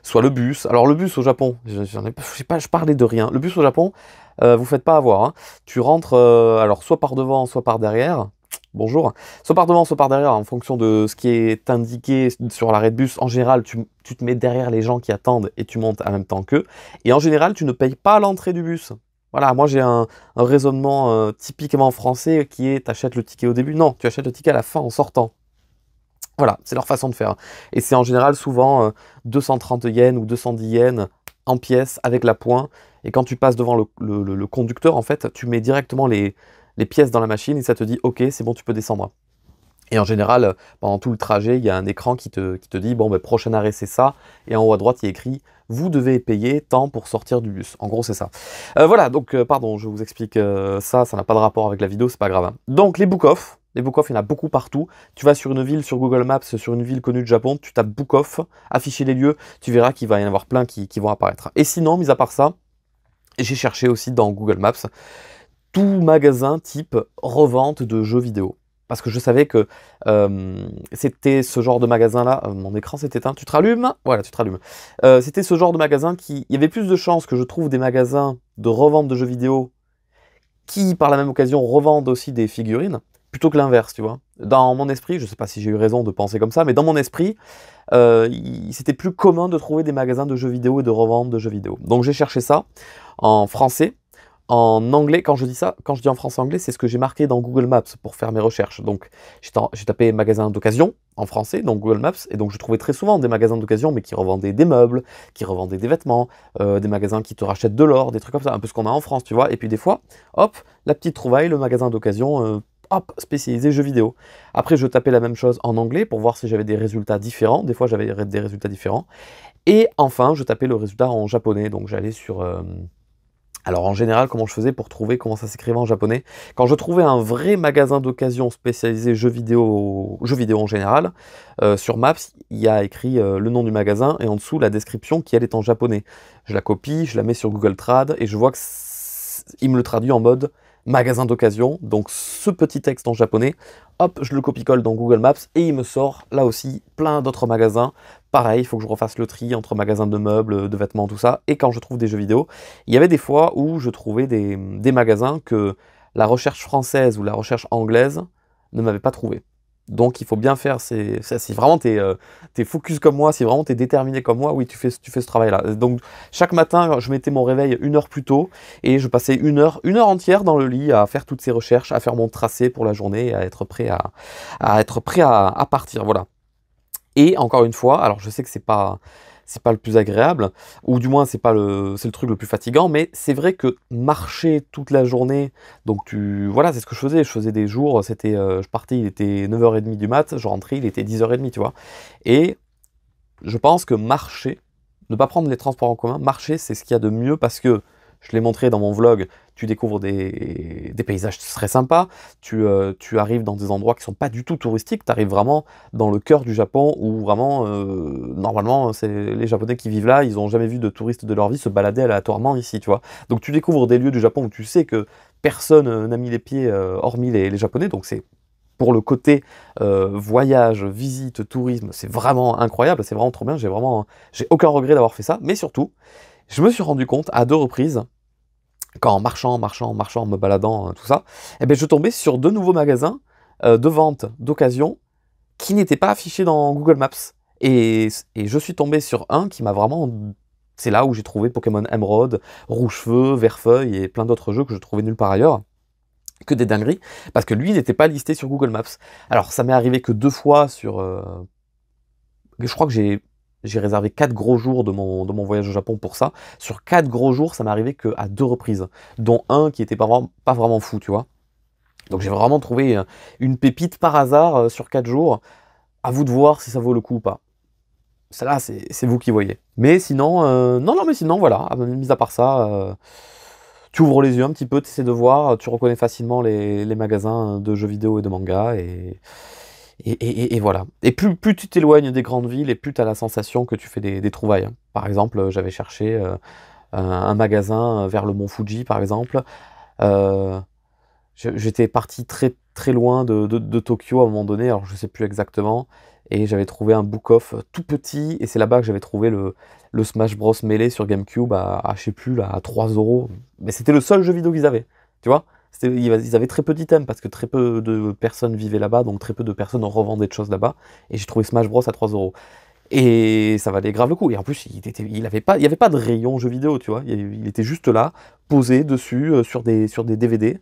[SPEAKER 1] soit le bus. Alors le bus au Japon, je parlais de rien. Le bus au Japon, vous faites pas avoir, hein. Tu rentres, alors soit par devant, soit par derrière. Bonjour. Soit par devant, soit par derrière, en fonction de ce qui est indiqué sur l'arrêt de bus. En général, tu te mets derrière les gens qui attendent et tu montes en même temps qu'eux. Et en général, tu ne payes pas l'entrée du bus. Voilà, moi j'ai un raisonnement typiquement français qui est t'achètes le ticket au début. Non, tu achètes le ticket à la fin en sortant. Voilà, c'est leur façon de faire. Et c'est en général souvent 230 yens ou 210 yens en pièces avec la pointe. Et quand tu passes devant le conducteur, en fait, tu mets directement les pièces dans la machine et ça te dit ok, c'est bon, tu peux descendre. Et en général, pendant tout le trajet, il y a un écran qui te dit bon, ben, prochain arrêt c'est ça, et en haut à droite il y a écrit vous devez payer tant pour sortir du bus. En gros, c'est ça. Voilà, donc pardon, je vous explique ça n'a pas de rapport avec la vidéo, c'est pas grave, hein. Donc les book-off, il y en a beaucoup partout. Tu vas sur une ville, sur Google Maps, sur une ville connue de Japon, tu tapes book-off, afficher les lieux, tu verras qu'il va y en avoir plein qui vont apparaître. Et sinon, mis à part ça, j'ai cherché aussi dans Google Maps tout magasin type revente de jeux vidéo. Parce que je savais que c'était ce genre de magasin-là. Mon écran s'est éteint. Tu te rallumes? Voilà, tu te rallumes. C'était ce genre de magasin il y avait plus de chances que je trouve des magasins de revente de jeux vidéo qui, par la même occasion, revendent aussi des figurines, plutôt que l'inverse, tu vois. Dans mon esprit, je sais pas si j'ai eu raison de penser comme ça, mais dans mon esprit, c'était plus commun de trouver des magasins de jeux vidéo et de revente de jeux vidéo. Donc j'ai cherché ça en français. En anglais, quand je dis en français-anglais, c'est ce que j'ai marqué dans Google Maps pour faire mes recherches. Donc, j'ai tapé magasin d'occasion en français, donc Google Maps, et donc je trouvais très souvent des magasins d'occasion, mais qui revendaient des meubles, qui revendaient des vêtements, des magasins qui te rachètent de l'or, des trucs comme ça, un peu ce qu'on a en France, tu vois. Et puis des fois, hop, la petite trouvaille, le magasin d'occasion, hop, spécialisé jeux vidéo. Après, je tapais la même chose en anglais pour voir si j'avais des résultats différents. Des fois, j'avais des résultats différents. Et enfin, je tapais le résultat en japonais, donc j'allais sur... Alors en général, comment je faisais pour trouver comment ça s'écrivait en japonais? Quand je trouvais un vrai magasin d'occasion spécialisé jeux vidéo en général, sur Maps, il y a écrit le nom du magasin et en dessous la description qui elle est en japonais. Je la copie, je la mets sur Google Trad et je vois qu'il me le traduit en mode magasin d'occasion. Donc ce petit texte en japonais, hop, je le copie-colle dans Google Maps et il me sort là aussi plein d'autres magasins. Pareil, il faut que je refasse le tri entre magasins de meubles, de vêtements, tout ça. Et quand je trouve des jeux vidéo, il y avait des fois où je trouvais des magasins que la recherche française ou la recherche anglaise ne m'avait pas trouvé. Donc il faut bien faire, si vraiment t'es focus comme moi, si vraiment t'es déterminé comme moi, oui, tu fais ce travail-là. Donc chaque matin, je mettais mon réveil 1 heure plus tôt et je passais une heure entière dans le lit à faire toutes ces recherches, à faire mon tracé pour la journée et à être prêt à partir, voilà. Et encore une fois, alors je sais que c'est pas le plus agréable, ou du moins c'est le truc le plus fatigant, mais c'est vrai que marcher toute la journée, donc voilà, c'est ce que je faisais des jours, je partais, il était 9h30 du mat, je rentrais, il était 10h30, tu vois. Et je pense que marcher, ne pas prendre les transports en commun, marcher c'est ce qu'il y a de mieux parce que, je l'ai montré dans mon vlog, tu découvres des paysages très sympas, tu arrives dans des endroits qui sont pas du tout touristiques, tu arrives vraiment dans le cœur du Japon où vraiment, normalement, c'est les Japonais qui vivent là, ils n'ont jamais vu de touristes de leur vie se balader aléatoirement ici, tu vois. Donc tu découvres des lieux du Japon où tu sais que personne n'a mis les pieds hormis les Japonais, donc c'est pour le côté voyage, visite, tourisme, c'est vraiment incroyable, c'est vraiment trop bien, j'ai aucun regret d'avoir fait ça, mais surtout, je me suis rendu compte à 2 reprises, quand en marchant, en me baladant, tout ça, eh ben, je tombais sur 2 nouveaux magasins de vente d'occasion qui n'étaient pas affichés dans Google Maps. Et je suis tombé sur un qui m'a vraiment... C'est là où j'ai trouvé Pokémon Emerald, Rouge-Feu, Vert-Feuille et plein d'autres jeux que je trouvais nulle part ailleurs. Que des dingueries, parce que lui n'était pas listé sur Google Maps. Alors ça m'est arrivé que 2 fois sur... je crois que j'ai réservé 4 gros jours de mon voyage au Japon pour ça. Sur 4 gros jours, ça m'est arrivé qu'à 2 reprises, dont un qui était pas vraiment fou, tu vois. Donc j'ai vraiment trouvé une pépite par hasard sur 4 jours. À vous de voir si ça vaut le coup ou pas. Celle-là, c'est vous qui voyez. Mais sinon, non, mais sinon, voilà, mis à part ça, tu ouvres les yeux un petit peu, tu essaies de voir, tu reconnais facilement les magasins de jeux vidéo et de manga, et voilà. Et plus tu t'éloignes des grandes villes, et plus tu as la sensation que tu fais des trouvailles. Par exemple, j'avais cherché un magasin vers le mont Fuji, par exemple. Euh, J'étais parti très, très loin de Tokyo à un moment donné, alors je sais plus exactement, et j'avais trouvé un book-off tout petit, et c'est là-bas que j'avais trouvé le Smash Bros Melee sur GameCube je sais plus, là, à 3 euros. Mais c'était le seul jeu vidéo qu'ils avaient, tu vois? Ils avaient très peu d'items, parce que très peu de personnes vivaient là-bas, donc très peu de personnes revendaient de choses là-bas, et j'ai trouvé Smash Bros à 3 euros. Et ça valait grave le coup. Et en plus, il avait pas de rayon jeux vidéo, tu vois. Il était juste là, posé dessus, sur des DVD.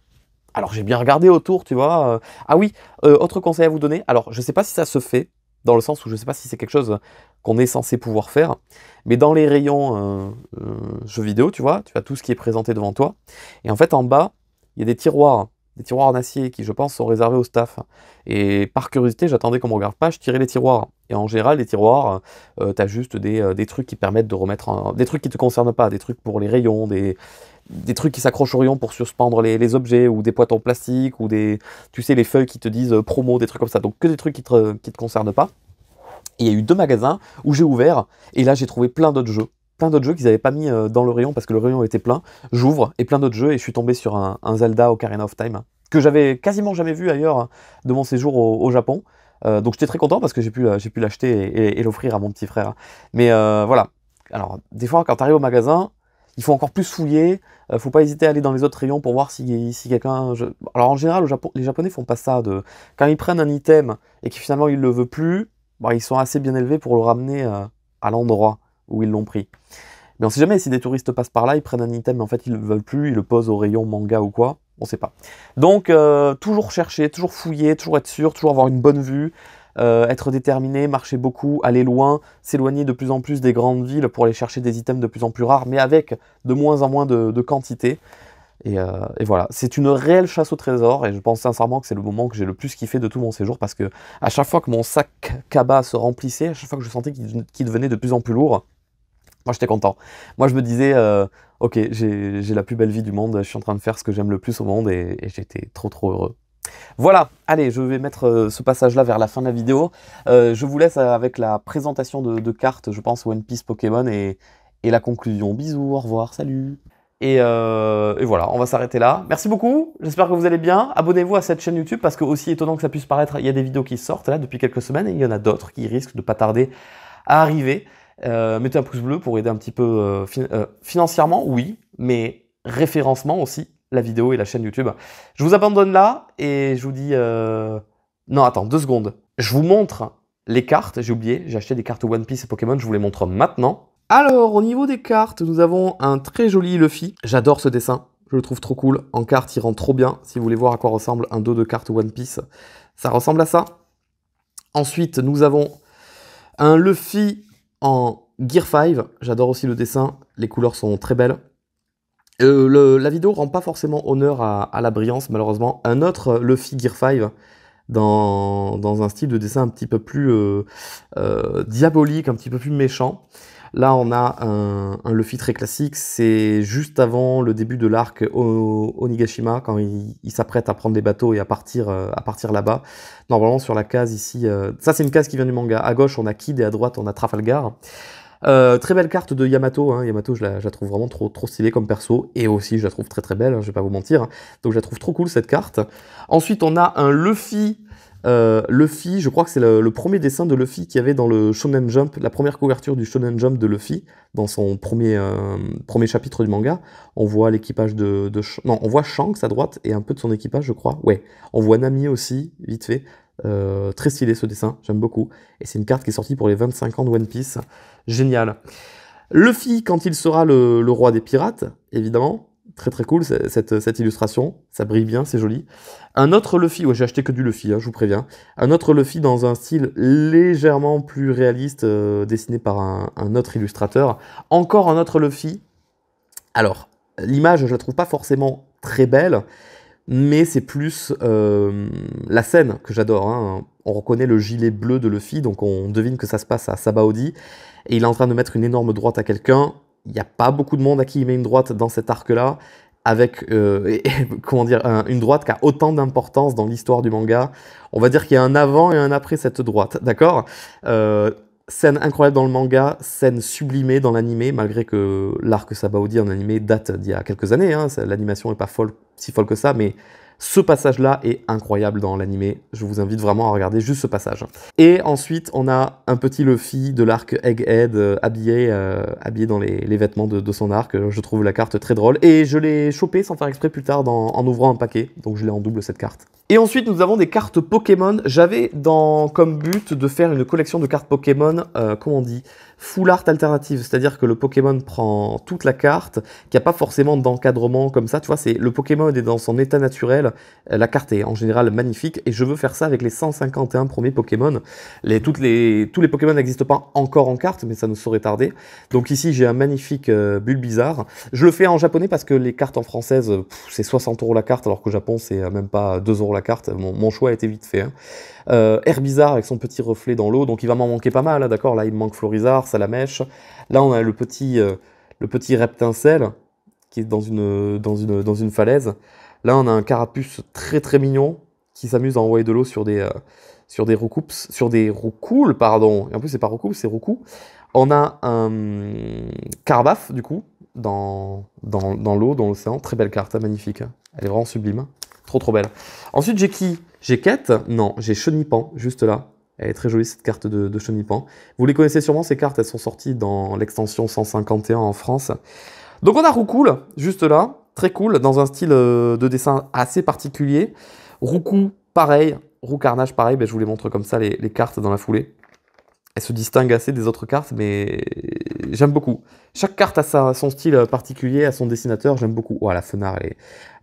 [SPEAKER 1] Alors j'ai bien regardé autour, tu vois. Ah oui, autre conseil à vous donner. Alors je sais pas si ça se fait, dans le sens où je sais pas si c'est quelque chose qu'on est censé pouvoir faire, mais dans les rayons jeux vidéo, tu vois, tu as tout ce qui est présenté devant toi. Et en fait, en bas, il y a des tiroirs en acier qui, je pense, sont réservés au staff. Et par curiosité, j'attendais qu'on me regarde pas, je tirais les tiroirs. Et en général, les tiroirs, t'as juste des trucs qui permettent de remettre des trucs qui te concernent pas, des trucs pour les rayons, des trucs qui s'accrochent au rayon pour suspendre les objets, ou des boîtes en plastique, ou tu sais, les feuilles qui te disent promo, des trucs comme ça. Donc que des trucs qui te concernent pas. Et il y a eu 2 magasins où j'ai ouvert, et là j'ai trouvé plein d'autres jeux. Plein d'autres jeux qu'ils n'avaient pas mis dans le rayon parce que le rayon était plein. J'ouvre, et plein d'autres jeux, et je suis tombé sur un Zelda Ocarina of Time, que j'avais quasiment jamais vu ailleurs de mon séjour au Japon. Donc j'étais très content parce que j'ai pu l'acheter et l'offrir à mon petit frère. Mais voilà. Alors, des fois, quand tu arrives au magasin, il faut encore plus fouiller. Faut pas hésiter à aller dans les autres rayons pour voir si quelqu'un... Alors, en général, au Japon, les Japonais font pas ça. Quand ils prennent un item et que finalement ils le veulent plus, bah, ils sont assez bien élevés pour le ramener à l'endroit où ils l'ont pris. Mais on sait jamais si des touristes passent par là, ils prennent un item mais en fait ils le veulent plus, ils le posent au rayon manga ou quoi. On sait pas. Donc, toujours chercher, toujours fouiller, toujours être sûr, toujours avoir une bonne vue, être déterminé, marcher beaucoup, aller loin, s'éloigner de plus en plus des grandes villes pour aller chercher des items de plus en plus rares, mais avec de moins en moins de quantité. Et voilà, c'est une réelle chasse au trésor, et je pense sincèrement que c'est le moment que j'ai le plus kiffé de tout mon séjour, parce que à chaque fois que mon sac cabas se remplissait, à chaque fois que je sentais qu'il devenait de plus en plus lourd, moi j'étais content. Moi je me disais, ok, j'ai la plus belle vie du monde, je suis en train de faire ce que j'aime le plus au monde, et j'étais trop trop heureux. Voilà, allez, je vais mettre ce passage-là vers la fin de la vidéo. Je vous laisse avec la présentation de cartes, je pense, One Piece Pokémon, et la conclusion. Bisous, au revoir, salut. Et voilà, on va s'arrêter là. Merci beaucoup, j'espère que vous allez bien. Abonnez-vous à cette chaîne YouTube, parce que, aussi étonnant que ça puisse paraître, il y a des vidéos qui sortent là depuis quelques semaines, et il y en a d'autres qui risquent de pas tarder à arriver. Mettez un pouce bleu pour aider un petit peu financièrement, oui, mais référencement aussi, la vidéo et la chaîne YouTube. Je vous abandonne là, et je vous dis... Non, attends, 2 secondes. Je vous montre les cartes, j'ai oublié, j'ai acheté des cartes One Piece et Pokémon, je vous les montre maintenant. Alors, au niveau des cartes, nous avons un très joli Luffy. J'adore ce dessin, je le trouve trop cool. En carte, il rend trop bien. Si vous voulez voir à quoi ressemble un dos de cartes One Piece, ça ressemble à ça. Ensuite, nous avons Un Luffy en Gear 5, j'adore aussi le dessin, les couleurs sont très belles. La vidéo rend pas forcément honneur à la brillance, malheureusement. Un autre Luffy Gear 5 dans un style de dessin un petit peu plus diabolique, un petit peu plus méchant. Là, on a un Luffy très classique, c'est juste avant le début de l'arc Onigashima, quand il s'apprête à prendre les bateaux et à partir là-bas. Normalement, sur la case ici, ça c'est une case qui vient du manga. À gauche, on a Kid et à droite, on a Trafalgar. Très belle carte de Yamato, hein. Yamato je la trouve vraiment trop stylée comme perso, et aussi je la trouve très belle, hein, je vais pas vous mentir, donc je la trouve trop cool cette carte. Ensuite on a un Luffy, je crois que c'est le premier dessin de Luffy qu'il y avait dans le Shonen Jump, la première couverture du Shonen Jump de Luffy, dans son premier chapitre du manga. On voit l'équipage non, on voit Shanks à droite, et un peu de son équipage je crois, ouais. On voit Nami aussi, vite fait. Très stylé ce dessin, j'aime beaucoup. Et c'est une carte qui est sortie pour les 25 ans de One Piece. Génial. Luffy, quand il sera le roi des pirates, évidemment. Très cool cette illustration. Ça brille bien, c'est joli. Un autre Luffy, ouais, j'ai acheté que du Luffy, hein, je vous préviens. Un autre Luffy dans un style légèrement plus réaliste, dessiné par un autre illustrateur. Encore un autre Luffy. Alors, l'image, je la trouve pas forcément très belle, mais c'est plus la scène que j'adore, hein. On reconnaît le gilet bleu de Luffy, donc on devine que ça se passe à Sabaody, et il est en train de mettre une énorme droite à quelqu'un. Il n'y a pas beaucoup de monde à qui il met une droite dans cet arc-là, avec comment dire, une droite qui a autant d'importance dans l'histoire du manga. On va dire qu'il y a un avant et un après cette droite, d'accord? Scène incroyable dans le manga, scène sublimée dans l'animé, malgré que l'arc Sabaody en animé date d'il y a quelques années, hein. L'animation n'est pas si folle que ça, mais ce passage-là est incroyable dans l'animé. Je vous invite vraiment à regarder juste ce passage. Et ensuite, on a un petit Luffy de l'arc Egghead habillé dans les vêtements de son arc. Je trouve la carte très drôle. Et je l'ai chopé sans faire exprès plus tard en ouvrant un paquet. Donc je l'ai en double cette carte. Et ensuite, nous avons des cartes Pokémon. J'avais comme but de faire une collection de cartes Pokémon, comment on dit, full art alternative. C'est-à-dire que le Pokémon prend toute la carte, qu'il n'y a pas forcément d'encadrement comme ça. Tu vois, le Pokémon est dans son état naturel. La carte est en général magnifique. Et je veux faire ça avec les 151 premiers Pokémon. Tous les Pokémon n'existent pas encore en carte, mais ça ne saurait tarder. Donc ici, j'ai un magnifique Bulbizarre. Je le fais en japonais parce que les cartes en française, c'est 60 € la carte, alors qu'au Japon, c'est même pas 2 € la carte. Mon choix a été vite fait, hein. Herbizarre avec son petit reflet dans l'eau, donc il va m'en manquer pas mal, hein, d'accord. Là, il me manque Florizarre, Salamèche. Là, on a le petit Reptincelle qui est dans une falaise. Là, on a un Carapuce très mignon qui s'amuse à envoyer de l'eau sur des roucoules, pardon. Et en plus, c'est pas roucoules, c'est roucou. On a un Carbaf, du coup, dans l'eau, dans l'océan. Très belle carte, hein, magnifique. Elle est vraiment sublime. Trop belle. Ensuite, j'ai qui? J'ai Quête? Non, j'ai Chenipan, juste là. Elle est très jolie, cette carte de Chenipan. Vous les connaissez sûrement, ces cartes. Elles sont sorties dans l'extension 151 en France. Donc, on a Roucoule, juste là. Très cool, dans un style de dessin assez particulier. Roucou, pareil. Roucarnage, pareil. Ben, je vous les montre comme ça, les cartes dans la foulée. Elle se distingue assez des autres cartes, mais j'aime beaucoup. Chaque carte a son style particulier, a son dessinateur, j'aime beaucoup. Oh, la Fenard,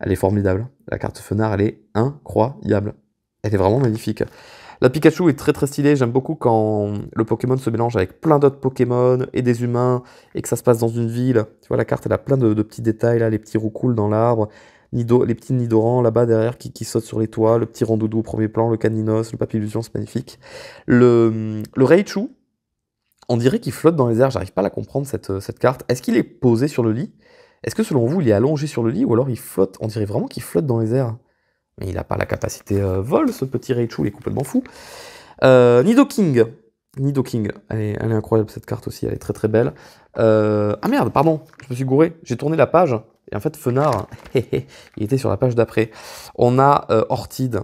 [SPEAKER 1] elle est formidable. La carte Fenard, elle est incroyable. Elle est vraiment magnifique. La Pikachu est très stylée, j'aime beaucoup quand le Pokémon se mélange avec plein d'autres Pokémon et des humains, et que ça se passe dans une ville. Tu vois, la carte, elle a plein de petits détails, là, les petits roucoules dans l'arbre, les petits Nidorans là-bas derrière qui sautent sur les toits, le petit Rondoudou au premier plan, le Caninos, le Papillusion, c'est magnifique. Le Raichu, on dirait qu'il flotte dans les airs, j'arrive pas à la comprendre cette carte. Est-ce qu'il est posé sur le lit? Est-ce que selon vous, il est allongé sur le lit, ou alors il flotte? On dirait vraiment qu'il flotte dans les airs. Mais il n'a pas la capacité vol, ce petit Raichu, il est complètement fou. Nidoking. Nidoking, elle est incroyable cette carte aussi, elle est très belle. Ah merde, pardon, je me suis gouré, j'ai tourné la page. Et en fait, Fenard, il était sur la page d'après. On a Orchid.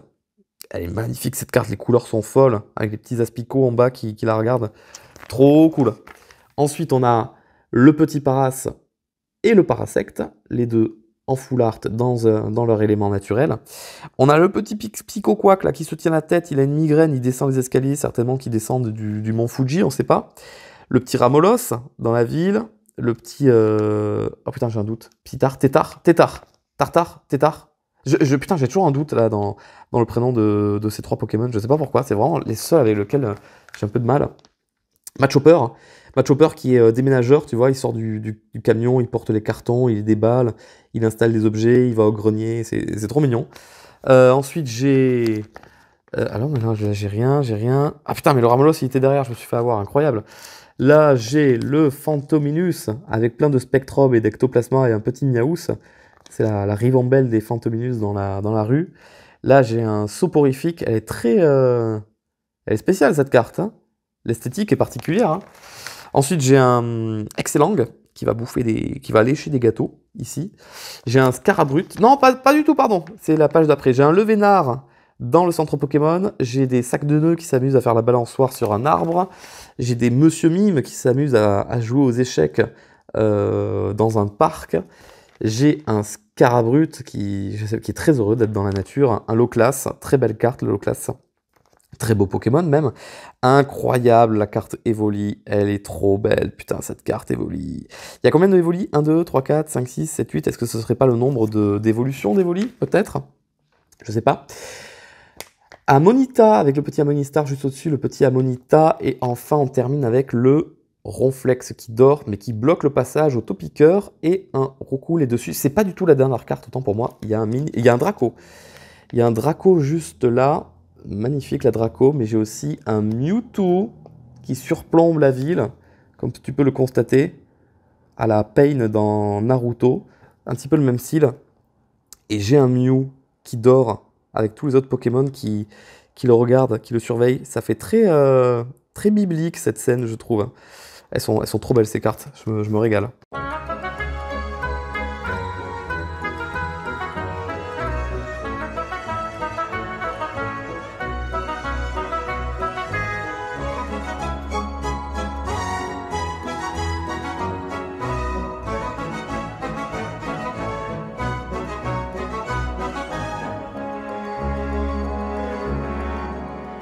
[SPEAKER 1] Elle est magnifique cette carte, les couleurs sont folles, avec les petits aspicots en bas qui la regardent. Trop cool. Ensuite, on a le petit Paras et le Parasect, les deux en full art dans leur élément naturel. On a le petit Psychoquack là qui se tient la tête, il a une migraine, il descend les escaliers, certainement qu'il descend du mont Fuji, on sait pas. Le petit Ramolos dans la ville. Le petit... Oh putain, j'ai un doute. Tartar. Putain, j'ai toujours un doute là dans le prénom de ces trois Pokémon. Je sais pas pourquoi, c'est vraiment les seuls avec lesquels j'ai un peu de mal. Chopper. Matt Chopper qui est déménageur, tu vois, il sort du camion, il porte les cartons, il déballe, il installe des objets, il va au grenier, c'est trop mignon. Ensuite j'ai... alors maintenant j'ai rien. Ah putain, mais le Ramelos il était derrière, je me suis fait avoir, incroyable. Là j'ai le Phantominus avec plein de Spectrobes et d'Ectoplasma et un petit Miaous. C'est la ribambelle des Phantominus dans la rue. Là j'ai un Soporifique, elle est très... elle est spéciale cette carte, hein. L'esthétique est particulière, hein. Ensuite, j'ai un Excellang qui va qui va lécher des gâteaux, ici. J'ai un Scarabrut. Non, pas du tout, pardon. C'est la page d'après. J'ai un Levénard dans le centre Pokémon. J'ai des sacs de nœuds qui s'amusent à faire la balançoire sur un arbre. J'ai des Monsieur Mime qui s'amusent à jouer aux échecs dans un parc. J'ai un Scarabrut qui est très heureux d'être dans la nature. Un Loclas, très belle carte, le Loclas. Très beau Pokémon même. Incroyable, la carte Evoli. Elle est trop belle. Putain, cette carte Evoli. Il y a combien d'Evoli 1, 2, 3, 4, 5, 6, 7, 8. Est-ce que ce serait pas le nombre d'évolutions d'Evoli? Peut-être. Je sais pas. Ammonita, avec le petit Ammonistar juste au-dessus. Le petit Ammonita. Et enfin, on termine avec le Ronflex qui dort, mais qui bloque le passage au Topiqueur. Et un Roucoule est dessus. C'est pas du tout la dernière carte, autant pour moi. Il y a un Draco. Il y a un Draco juste là. Magnifique la Draco, mais j'ai aussi un Mewtwo qui surplombe la ville, comme tu peux le constater, à la Pain dans Naruto, un petit peu le même style. Et j'ai un Mew qui dort avec tous les autres Pokémon qui le regardent, qui le surveillent. Ça fait très biblique cette scène, je trouve. Elles sont trop belles ces cartes, je me régale.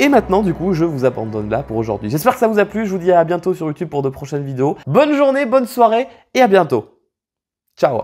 [SPEAKER 1] Et maintenant, du coup, je vous abandonne là pour aujourd'hui. J'espère que ça vous a plu. Je vous dis à bientôt sur YouTube pour de prochaines vidéos. Bonne journée, bonne soirée et à bientôt. Ciao.